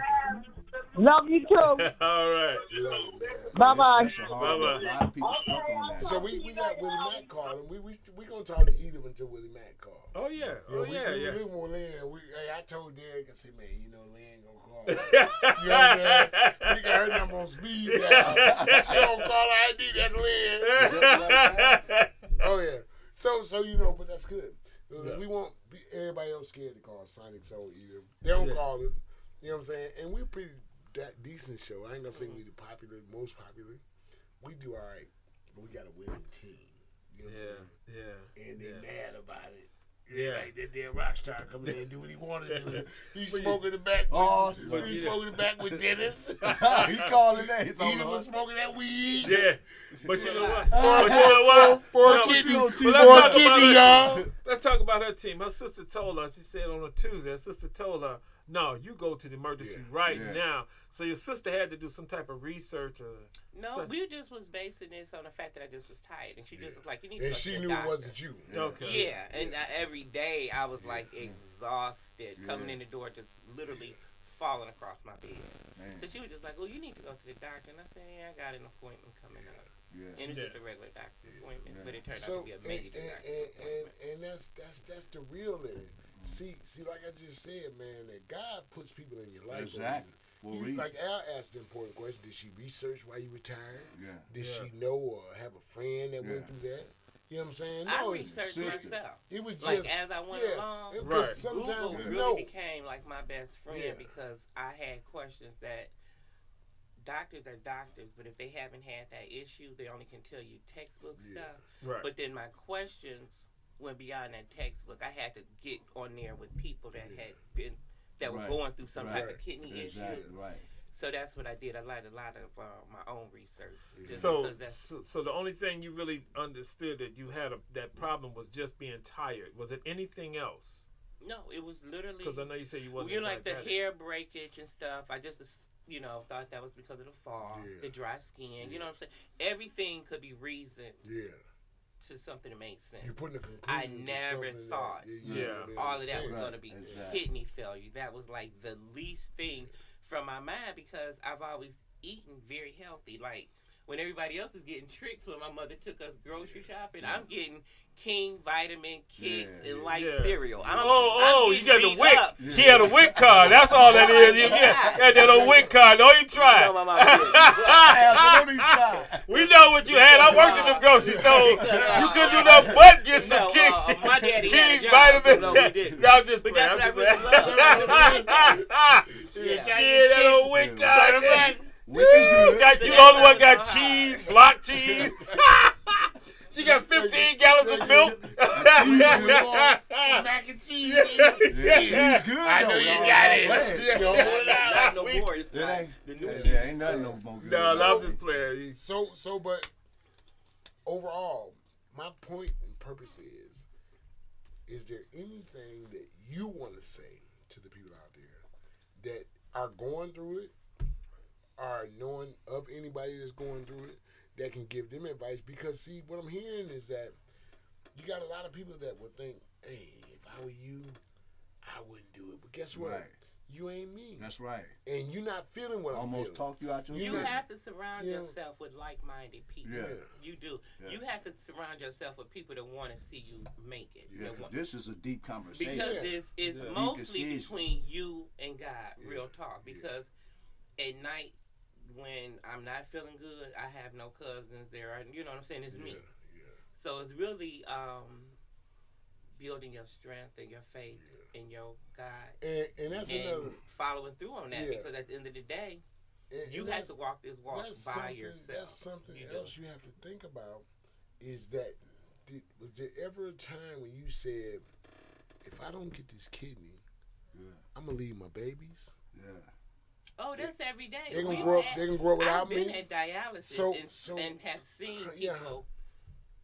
Love you too. All right. love it, man. Bye-bye. That's a hard Bye-bye. one. A lot of people stuck on that. So we got Willie Mack calling. We gonna talk to Edith until Willie Mack calls. Oh yeah. Yeah, Oh we want Lynn. I told Derek, I said, man, Lynn gonna call. You know what I'm saying? We got her number on speed dial. She gonna call her ID. That's Lynn. Oh yeah. So but that's good. Because we want everybody else scared to call Sonic Soul Edith. They don't call us. You know what I'm saying? And we're pretty decent show. I ain't gonna say we the most popular. We do all right, but we got a winning team. You know what I'm saying? Yeah. And they mad about it. Yeah. Like that damn rock star come in and do what he want to do. He's smoking the back. Oh, He's smoking the back with Dennis. he calling that. It's on Edith was the smoking that weed. Yeah. But you know what? But you know what? For a No, kidney, but for let's a talk about kidney, her y'all. team. Let's talk about her team. Her sister told her, she said on a Tuesday, her sister told her, no, you go to the emergency right now. So your sister had to do some type of research. No, we just was basing this on the fact that I just was tired, and she just was like, "You need to." And go she to the knew doctor. it wasn't you. Okay. Yeah, and every day I was like exhausted, coming in the door, just literally falling across my bed. Man. So she was just like, "Oh, you need to go to the doctor." And I said, "Yeah, I got an appointment coming up." Yeah. And it was just a regular doctor's appointment, but it turned out So to be a major doctor's appointment. and that's the real in it. See, like I just said, man, that God puts people in your life. Exactly. For a reason. Like Al asked the important question: did she research while you retired? Yeah. Did she know or have a friend that went through that? You know what I'm saying? I No, researched sisters. myself. it was just Like as I went along, Right. Sometimes Google we really know. became like my best friend Yeah. because I had questions that doctors are doctors, but if they haven't had that issue, they only can tell you textbook stuff. Right. But then my questions went beyond that textbook. I had to get on there with people that had been were Right. going through some type Right. of kidney Exactly. issue. Right. So that's what I did. I did a lot of my own research. Just So, because that's so the only thing you really understood that you had that problem was just being tired. Was it anything else? no, it was literally. Because I know you said you wasn't. You know, like the diabetic. hair breakage and stuff. I just, thought that was because of the fall, Yeah. the dry skin. You know what I'm saying? Everything could be reasoned Yeah, to something that makes sense. you putting a conclusion. I to never something thought that, Yeah. really All of that was understand. going to be Exactly. kidney failure. That was like the least thing from my mind because I've always eaten very healthy. Like when everybody else is getting tricks when my mother took us grocery shopping, I'm getting King Vitamin Kicks Yeah. and light Yeah. cereal. I'm You got the getting WIC. beat up. She had a WIC card. That's all that is. Yeah, that old WIC card. Don't even try. You know, my mom said, Don't even try. We know what you had. I worked in the grocery store. You couldn't do nothing but get some No, kicks. my daddy had a King job, vitamin. so no, we didn't. Y'all just But playing. that's I'm what just I playing. Yeah. Shit, that old WIC Yeah. card. Turn it back. Wick is good. You the only one got cheese, block cheese. She got 15 gallons of milk. Mac and cheese. Yeah, cheese good. I know though, you y'all. got Yeah. it. Don't hold it out. Not no more. It's It not ain't. the new Yeah, cheese. ain't nothing no more good. No, I'm just playing. But overall, my point and purpose is there anything that you want to say to the people out there that are going through it, are knowing of anybody that's going through it, that can give them advice? Because, see, what I'm hearing is that you got a lot of people that would think, hey, if I were you, I wouldn't do it. But guess what? Right. You ain't me. That's right. And you're not feeling what I'm Almost feeling. talk you out your You skin. have to surround Yeah. yourself with like-minded people. Yeah. You do. Yeah. You have to surround yourself with people that want to see you make it. Yeah, that 'cause want- this is a deep conversation. because Yeah. it's Yeah. mostly You can see it. between you and God, real talk. Yeah. Because at night, when I'm not feeling good, I have no cousins there. You know what I'm saying? It's me. Yeah. So it's really building your strength and your faith in your God And that's and another. following through on that. Yeah. Because at the end of the day, and you have that's- to walk this walk that's by something, yourself. That's something You do. else you have to think about. Is that was there ever a time when you said, if I don't get this kidney, Yeah. I'm gonna leave my babies? Yeah. Oh, that's every day. They gonna We've grow up. had- They can grow up without I've been me. at dialysis So- and have seen yeah. people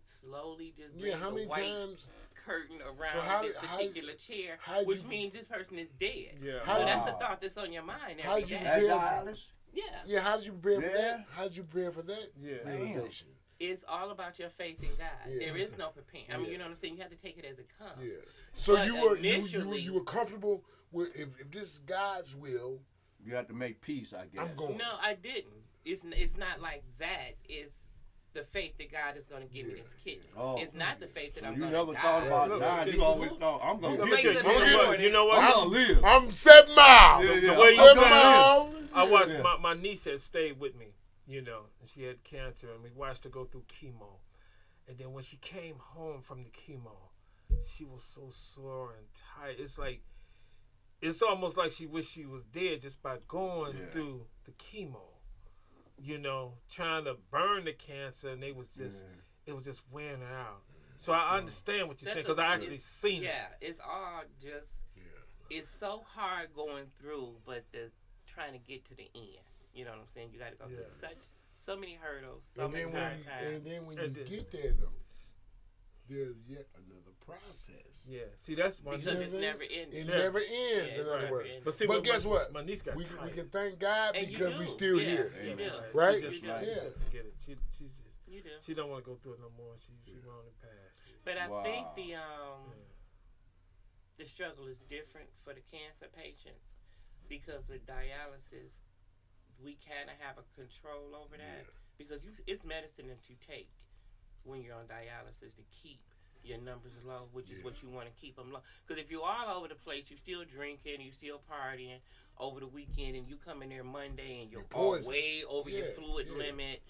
slowly just Yeah. bring How the many white times? curtain around how- this how- particular chair, how'd which you- means this person is dead. Yeah. How- So that's the Wow. thought that's on your mind every How'd you day. At Yeah. dialysis? Yeah. Yeah. How did you prepare for Yeah. that? How did you prepare for that Yeah. realization? It's all about your faith in God. Yeah. There is no preparing. I mean, Yeah. you know what I'm saying? You have to take it as it comes. Yeah. So But you were initially- you were comfortable with if this is God's will. You have to make peace, I guess. I'm going. No, I didn't. It's not like that. It's the faith that God is going to give me this kidney. Oh. It's not the faith that So I'm you going to never die. thought about Look, dying. because You always thought, I'm going to Look, get look, this. look, money. look, You know what? I'm going to live. I'm 7 miles. Yeah, yeah. The way you I'm 7 said miles. I watched Yeah. my niece had stayed with me, and she had cancer, and we watched her go through chemo. And then when she came home from the chemo, she was so sore and tired. It's almost like she wished she was dead just by going Yeah. through the chemo. Trying to burn the cancer, and it was just wearing her out. So I understand what you're saying because I actually seen it. Yeah, it's all just. It's so hard going through, but trying to get to the end. You know what I'm saying? You got to go Yeah. through so many hurdles, so And many then hard when times. you And then- get there though, there's yet another process. Yeah. See, that's my Because You it's know what I'm never saying? ending. It Yeah. never ends. Yeah, in it's other never words. ending. But see, But guess what? My niece got We tired. can thank God And you because we do. still Yeah. here. You do. Right? She just, You do. she said forget it. She's just, You do. she don't want to go through it no more. She went on the past. But I Wow. think the struggle is different for the cancer patients because with dialysis, we kind of have a control over that because it's medicine that you take when you're on dialysis to keep your numbers low, which is what you want to keep them low. Because if you're all over the place, you still drinking, you still partying over the weekend, and you come in there Monday and you're all way over your fluid limit,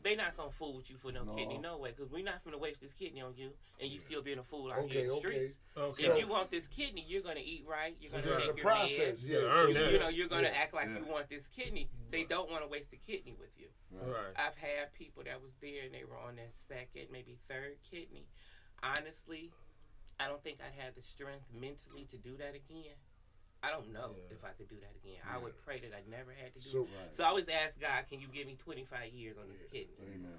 they not going to fool with you for no kidney, no way, because we're not going to waste this kidney on you, and you still being a fool out here in the streets. If you want this kidney, you're going to eat right, you're going to take your meds, you're going to act like you want this kidney. They don't want to waste the kidney with you. Right. I've had people that was there, and they were on their second, maybe third kidney. Honestly, I don't think I'd have the strength mentally to do that again. I don't know if I could do that again. I would pray that I never had to do it. So I always ask God, can you give me 25 years on this kidney? Amen.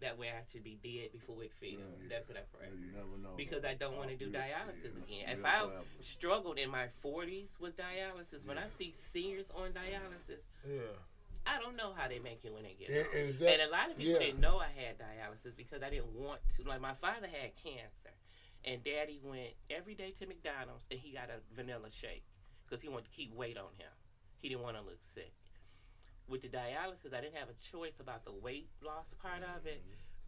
That way I should be dead before it fails. That's what I pray. You never know. Because I don't want to do dialysis again. If I struggled in my 40s with dialysis, when I see seniors on dialysis, I don't know how they make it when they get old. And a lot of people didn't know I had dialysis because I didn't want to. Like, my father had cancer, and Daddy went every day to McDonald's, and he got a vanilla shake because he wanted to keep weight on him. He didn't want to look sick. With the dialysis, I didn't have a choice about the weight loss part of it,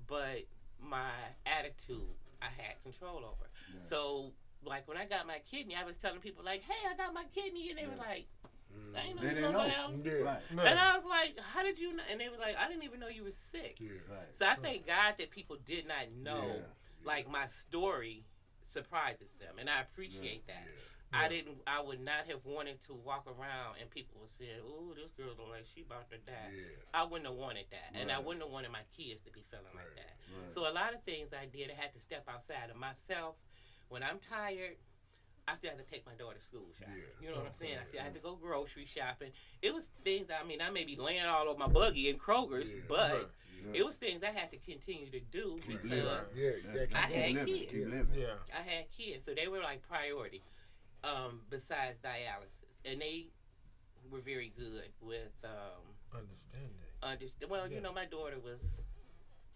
but my attitude, I had control over. So, like, when I got my kidney, I was telling people, like, hey, I got my kidney, and they were like, I ain't know They you didn't nobody know. else. Right. And I was like, how did you know? And they were like, I didn't even know you were sick. Right. So I thank God that people did not know, like, my story surprises them. And I appreciate that. I would not have wanted to walk around and people would say, ooh, this girl look like she about to die. I wouldn't have wanted that. And I wouldn't have wanted my kids to be feeling like that. So a lot of things I did, I had to step outside of myself. When I'm tired, I still had to take my daughter to school shopping. You know what I'm saying? I still had to go grocery shopping. It was things that, I mean, I may be laying all over my buggy in Kroger's, but it was things I had to continue to do because I had kids. I had kids, so they were like priority besides dialysis. And they were very good with understanding. Well, you know, my daughter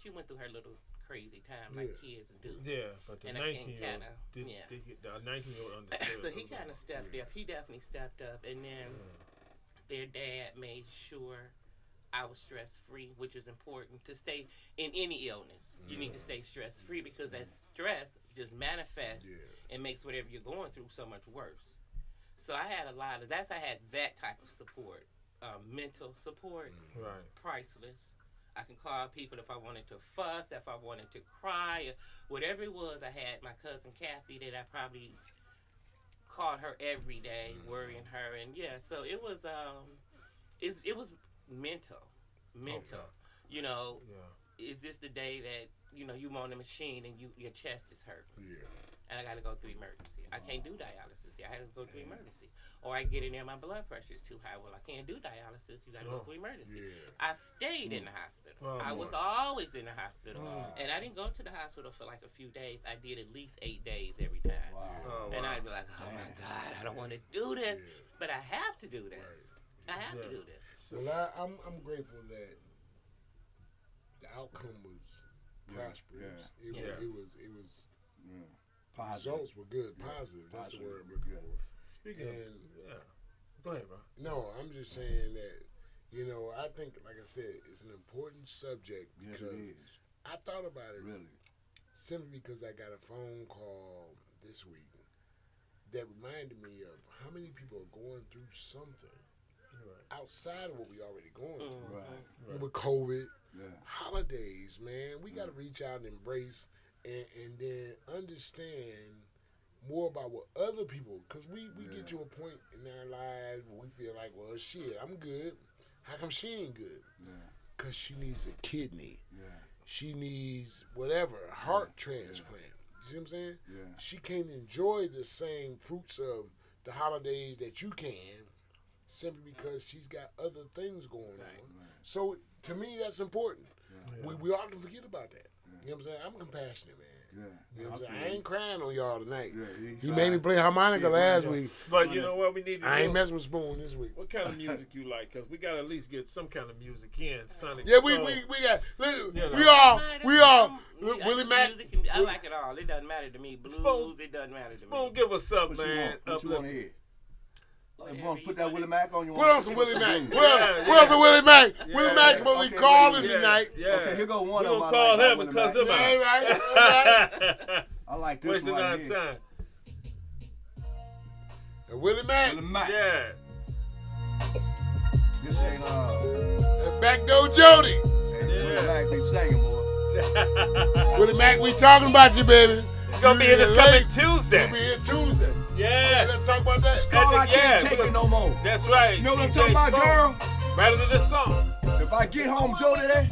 she went through her little crazy time like kids do. Yeah, but the 19-year-old the 19-year-old understood. So he kind of stepped up. He definitely stepped up. And then their dad made sure I was stress-free, which is important to stay in any illness. You need to stay stress-free because that stress just manifests and makes whatever you're going through so much worse. So I had I had that type of support, mental support, priceless. I can call people if I wanted to fuss, if I wanted to cry, whatever it was. I had my cousin Kathy that I probably called her every day, worrying her, and so it was it was mental. You know, is this the day that you on the machine and your chest is hurt? And I got to go through emergency. I can't do dialysis. I had to go through emergency. Or I get in there, my blood pressure is too high. Well, I can't do dialysis. You got to go through emergency. I stayed in the hospital. I was always in the hospital. And I didn't go to the hospital for like a few days. I did at least 8 days every time. And I'd be like, oh my God, I don't want to do this. But I have to do this. I have to do this. Well, I'm grateful that the outcome was prosperous. It was results were good, positive. That's the word I'm looking for. Speaking of, go ahead, bro. No, I'm just saying that, I think, like I said, it's an important subject because I thought about it simply because I got a phone call this week that reminded me of how many people are going through something outside of what we already going through. With COVID, holidays, man, we got to reach out and embrace and then understand more about what other people, because we get to a point in our lives where we feel like, well, shit, I'm good. How come she ain't good? Because she needs a kidney. She needs whatever, a heart transplant. You see what I'm saying? She can't enjoy the same fruits of the holidays that you can simply because she's got other things going on. So, to me, that's important. We often forget about that. You know what I'm saying? I'm compassionate, man. You know what I'm saying? I ain't crying on y'all tonight. He made me play harmonica last week. But you know what we need to do? I ain't messing with Spoon this week. What kind of music you like? Because we got to at least get some kind of music in. Sonic. Yeah, we got. We all. Willie Mack. I like it all. It doesn't matter to me. Blues, it doesn't matter to me. Spoon, give us something, man. What you want to hear? You want to put that Willie Mack on? You Put on some Willie Mack. Put Yeah, on some Willie Mack. Yeah. Willie Mack's supposed to be Okay, calling Yeah, tonight. yeah. Okay, here go one We of them. gonna I call like him Willie and cuss Mack. him out. All right. I like this Wasting one our right here. time. And Willie Mack. Willie Mack. Yeah. This ain't And Backdoor Jody. Hey, Willie Mack be singing, boy. Willie Mack, we talking about you, baby. He's gonna be here this coming Tuesday. He'll be here Tuesday. Yeah. Let's talk about that. Carl, I Yeah, can't take it no more. That's right. You know what I'm DJ talking about, Smoke. girl? Right into this song. If I get home, Joe today,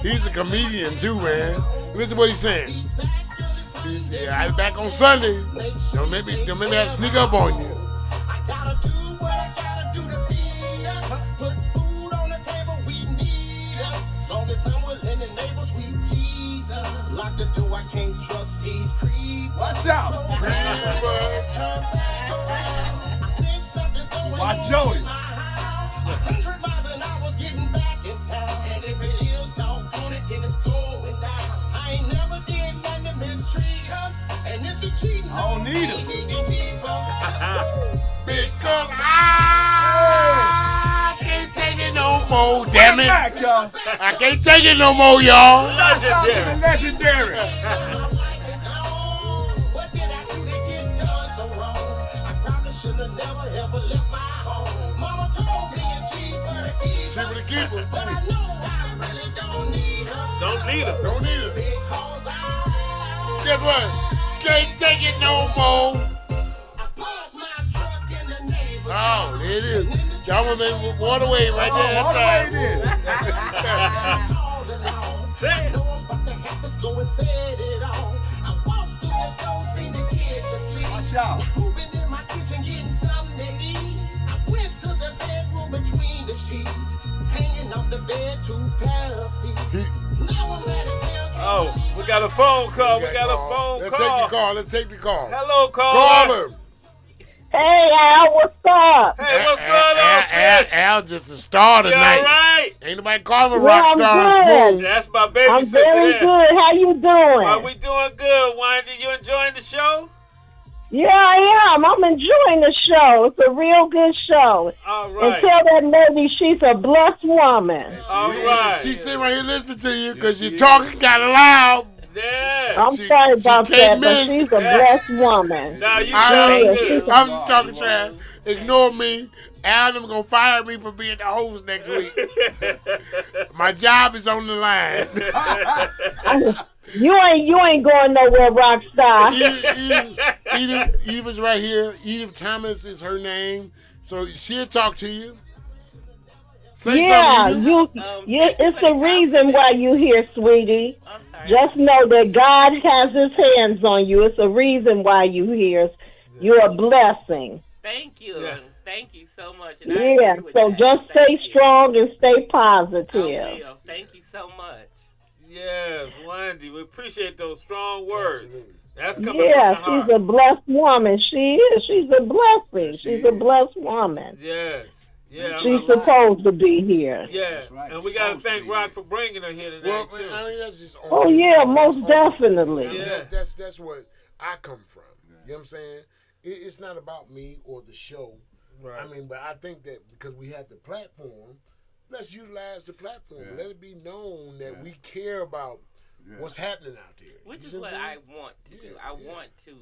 He's a comedian too, man. Listen to what he's saying. He said, I'll be back on Sunday. Don't make me have to sneak up on you. I gotta do what I gotta do to feed us. Put food on the table, we need us. As long as I'm willing to neighbor, sweet Jesus. Lock the door, I can't trust these creepers. watch out. I think something's going Watch on Jody. in my house. 100 miles an hour's getting back in town. And if it is doggone it, then it's going down. I ain't never did nothing to mistreat her. And if she cheating, I don't need her. he can keep her. Because I can't take it no more, damn it. Mack, y'all. I can't take it no more, y'all. Shout out to the Legendary. legendary. My life is on. What did I do to get done so wrong? I probably should have never ever left my home. Mama told me it's cheaper to keep Cheaper to keep her. but I know I really don't need her. Don't need him. Don't need it. Because I Guess what? Can't take it no more. parked my truck in the neighborhood. Oh, there it is. Y'all want to make waterway right there. All the way That there. All along. Say I it. know I'm about to have to go and set it all. I walked through the door, seen the kids asleep. Watch out. Moving in my kitchen, getting something to eat. I went to the bedroom between the sheets, hanging off the bed, 2 pair of feet. Now I'm mad as hell. Oh, we got a phone call. We got a phone Let's take the call. call. Let's take the call. Hello, Call caller. him. Hey, Al, what's up? Hey, what's going on, sis? Al just a star You all tonight. right? Ain't nobody calling him a Yeah, rock I'm star good. spoon. That's my baby I'm sister very there. good. How you doing? Are we doing good, Wendy? You enjoying the show? Yeah, I am. I'm enjoying the show. It's a real good show. All And right. tell that lady she's a blessed woman. All right. She's sitting right here listening to you because you're talking kind of loud. Yeah. I'm She- sorry she about can't that, but miss. she's a blessed woman. Now you I'm sound Yes, good. I'm just talking trash. Ignore me. Al them gonna fire me for being the host next week. My job is on the line. You ain't going nowhere, rock star. Eva's right here. Edith Thomas is her name, so she'll talk to you. Say Yeah, something, Edith. it's the reason why you here, sweetie. I'm sorry. Just know that God has His hands on you. It's a reason why you here. You're a blessing. Thank you. Yeah. Thank you so much. And I Yeah, agree with so that. just Thank stay you. strong and stay I positive. will. Thank you so much. Yes, Wendy. We appreciate those strong words. That's coming Yeah, from the she's a heart. blessed woman. She is. She's a blessing. She's a blessed woman. Yes. Yeah. She's supposed to be here. Yeah. That's right. And we got to Supposed to thank be. Rock for bringing her here tonight, Well, too. I mean, that's just Oh, yeah, most that's definitely. I mean, Yeah. that's what I come from. You know what I'm saying? It's not about me or the show. Right. I mean, but I think that because we have the platform, let's utilize the platform. Yeah. Let it be known that we care about what's happening out there. Which You is see what I'm I saying? want to do. I want to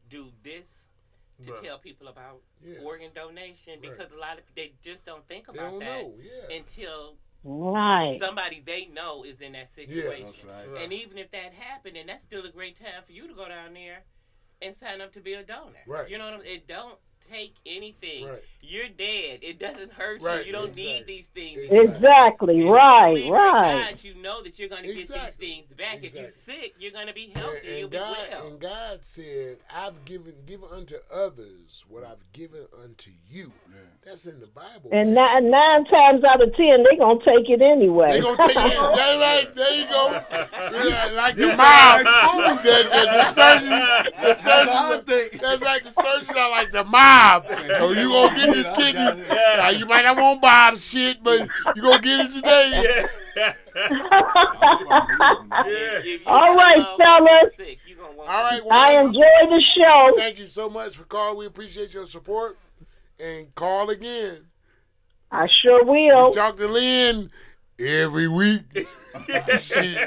do this to Right. tell people about Yes. organ donation because a lot of they just don't think They about don't that know, yeah. until Right. somebody they know is in that situation. That's right. And even if that happened, and that's still a great time for you to go down there and sign up to be a donor. Right. You know what I'm saying? It don't take anything. Right. You're dead. It doesn't hurt Right, you. You don't exactly. need these things. Exactly. You Right. believe in Right. God, you know that you're going to get these Exactly. things back. If you're Exactly. sick, you're going to be healthy. You'll And be God, well. and God said, "I've given unto others what I've given unto you." That's in the Bible. And nine times out of 10, they gonna take it anyway. They gonna take it. That's right. There you go. Yeah, like the mob. The surgeons. That's how I think. That's right. The surgeons are like the mob. So you gonna get this kidney. Now, you might not want Bob's shit, but you gonna get it today. Yeah. If you All got a right, loved one fellas. sick, you're going to All right. Well, I enjoy the show. thank you so much for calling. We appreciate your support. And call again. I sure will. Talk to Lynn every week. she,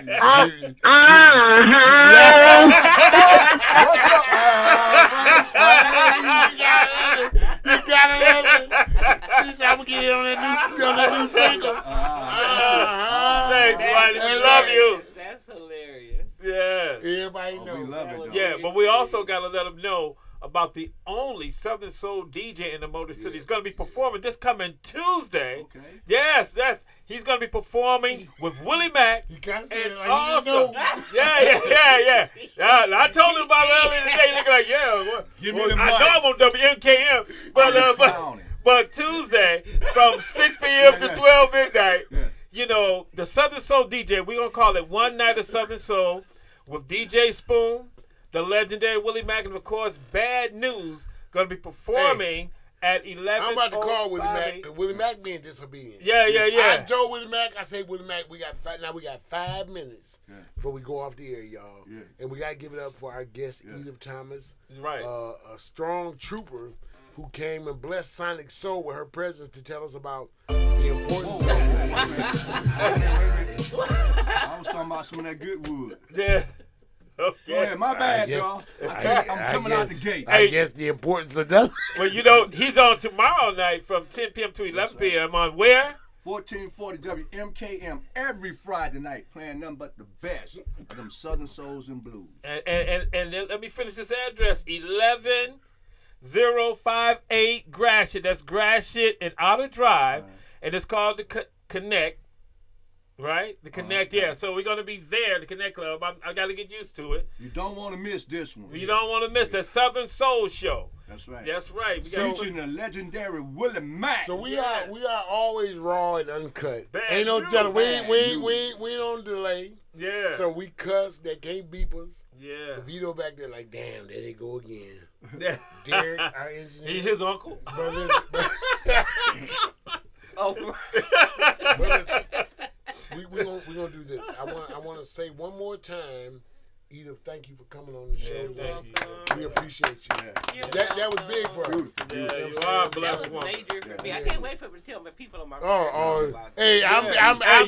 You gotta love it. She said, I'm gonna get in on that new single. Thanks, buddy. We love you. That's hilarious. Yeah. Everybody Oh, know. we love it, though. Yeah, but we also got to let them know about the only Southern Soul DJ in the Motor City. He's going to be performing this coming Tuesday. Okay. Yes. He's going to be performing with Willie Mack. You can't say And it like also, you know. yeah. I told him about it earlier today. He looking like, Give me well, the I mic. know I'm on WMKM, but Tuesday from 6 p.m. to 12 midnight, you know, the Southern Soul DJ, we're going to call it One Night of Southern Soul with DJ Spoon, the legendary Willie Mack, and of course, Bad News, going to be performing at 11. I'm about to call Willie Mack because Willie Mack being disobedient. Yeah. I told Willie Mack, I say, Willie Mack, we got 5 minutes before we go off the air, y'all. Yeah. And we got to give it up for our guest, Edith Thomas. Right. A strong trooper who came and blessed Sonic Soul with her presence to tell us about the importance of I was talking about some of that good wood. Yeah. Okay. Go ahead, my bad, guess- y'all. I'm coming out the gate. I guess the importance of that. Well, you know, he's on tomorrow night from 10 p.m. to 11 p.m. on where? 1440 WMKM every Friday night, playing nothing but the best of them Southern Souls and Blues. And then let me finish this address. 11058 Gratiot. That's Gratiot and Outer Drive. And it's called the Connect. Right? The Connect, yeah. So we're going to be there, the Connect Club. I got to get used to it. You don't want to miss this one. You don't want to miss that Southern Soul Show. That's right. That's right. We got Featuring the legendary Willie Mack. So we are always raw and uncut. Bad Ain't no news. telling. We Bad don't delay. Yeah. So we cuss. They can't beep us. Yeah. Vito back there like, damn, there they go again. Yeah. Derek, our engineer. He his uncle. But listen, Oh, but listen, we gonna do this. I want to say one more time, Edith, thank you for coming on the show. Yeah, thank you. We appreciate you. That was big for us. Yeah, You know you what I'm are saying? blessed that was woman. major for me. I can't wait for him to tell my people on my Hey, Hey, I'm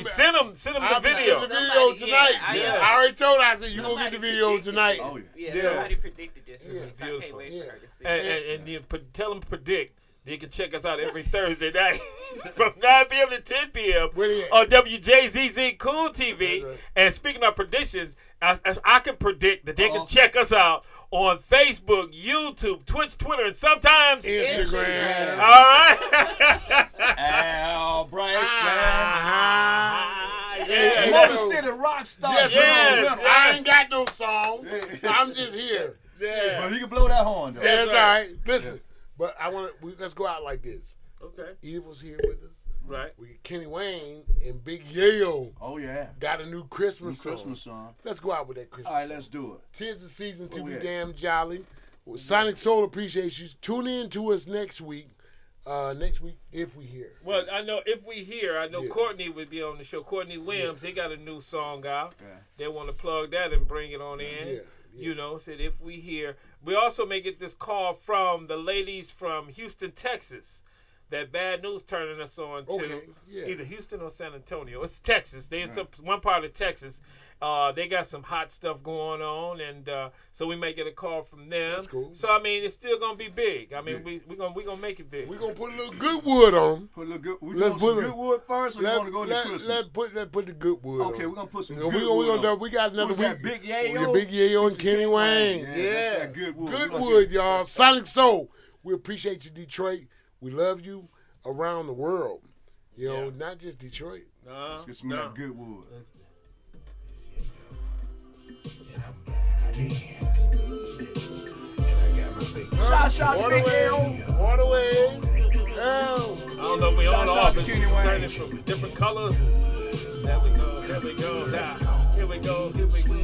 send him the I'm video. sending the video tonight. Yeah. I already told her, I said, you gonna get the video tonight. Oh, yeah. Yeah, Yeah. somebody predicted this. This is So I beautiful. can't wait for her to see. And you tell him predict. They can check us out every Thursday night from 9 p.m. to 10 p.m. Where they at? on WJZZ Cool TV. Right. And speaking of predictions, I can predict that they can check us out on Facebook, YouTube, Twitch, Twitter, and sometimes Instagram. All right. Al Bryson. Yeah. Motor City Rockstar. Yes, Yes. I ain't got no song. I'm just here. Yeah. But he can blow that horn, though. That's right. all right. Listen, but let's go out like this. Okay. Eve was here with us. Right. We get Kenny Wayne and Big Yayo Oh, yeah. got a new Christmas song. Christmas song. Let's go out with that Christmas All right, song. let's do it. 'Tis the season to Where be we at? damn jolly. Well, Sonic Soul appreciates you. Tune in to us next week. Next week, if we hear. Well, I know if we hear, I know Yeah. Courtney would be on the show. Courtney Williams, they got a new song out. Yeah. They want to plug that and bring it on in. Yeah. You know, said if we hear. We also may get this call from the ladies from Houston, Texas. That Bad News turning us on to Okay, yeah. either Houston or San Antonio. It's Texas. They in one part of Texas. They got some hot stuff going on, and so we may get a call from them. That's cool. So I mean, it's still gonna be big. I mean, we gonna make it big. We're going to put a little good wood on 'em. Put a little good. We Let's doing some put it- good wood first, or you want to go into Let Christmas? put the good wood on. Okay, we're gonna put some We good gonna- we wood gonna- on. we got another Who's that, week. Big Yayo? Yeah, Big Yayo and Kenny Wayne. Yeah, Yeah. that's that good wood. Good We gonna wood, get- y'all. Sonic Soul. We appreciate you, Detroit. We love you around the world. You know, not just Detroit. No, Get some of that good wood. Shout to Big Yayo. Waterway. Oh. I don't know if we on Shout or out off. to It's Kenny Wayne. turning from different colors. There we go. There we go. Now, here we go. Here we go.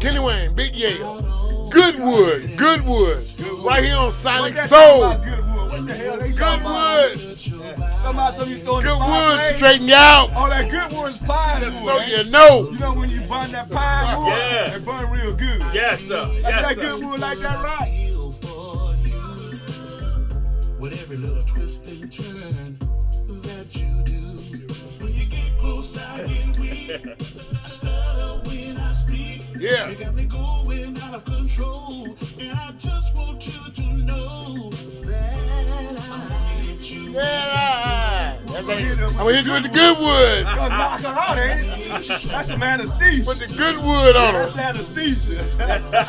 Kenny Wayne, Big Yayo. Goodwood. Goodwood. Right here on Sonic What that Soul. talking about good wood? What the hell they talking about? Goodwood. talking about something you throw in the Good wood fireplace? straighten you out. Oh, that good wood is pine wood. So ain't you it? know. You know when you burn that pine wood, Yeah. it burn real good. Yes, sir. That's Yes, that sir. good wood like that, right? Feel for you with every little twist and turn that you do. When you get close, I get weak. I stutter when I speak. Yeah. You got me going out of control, and I just want you to know that I hit you. Yeah. I'm gonna hit you with the good wood. Gonna knock her out, ain't it? That's some anesthesia. Put the good wood on That's her. anesthesia.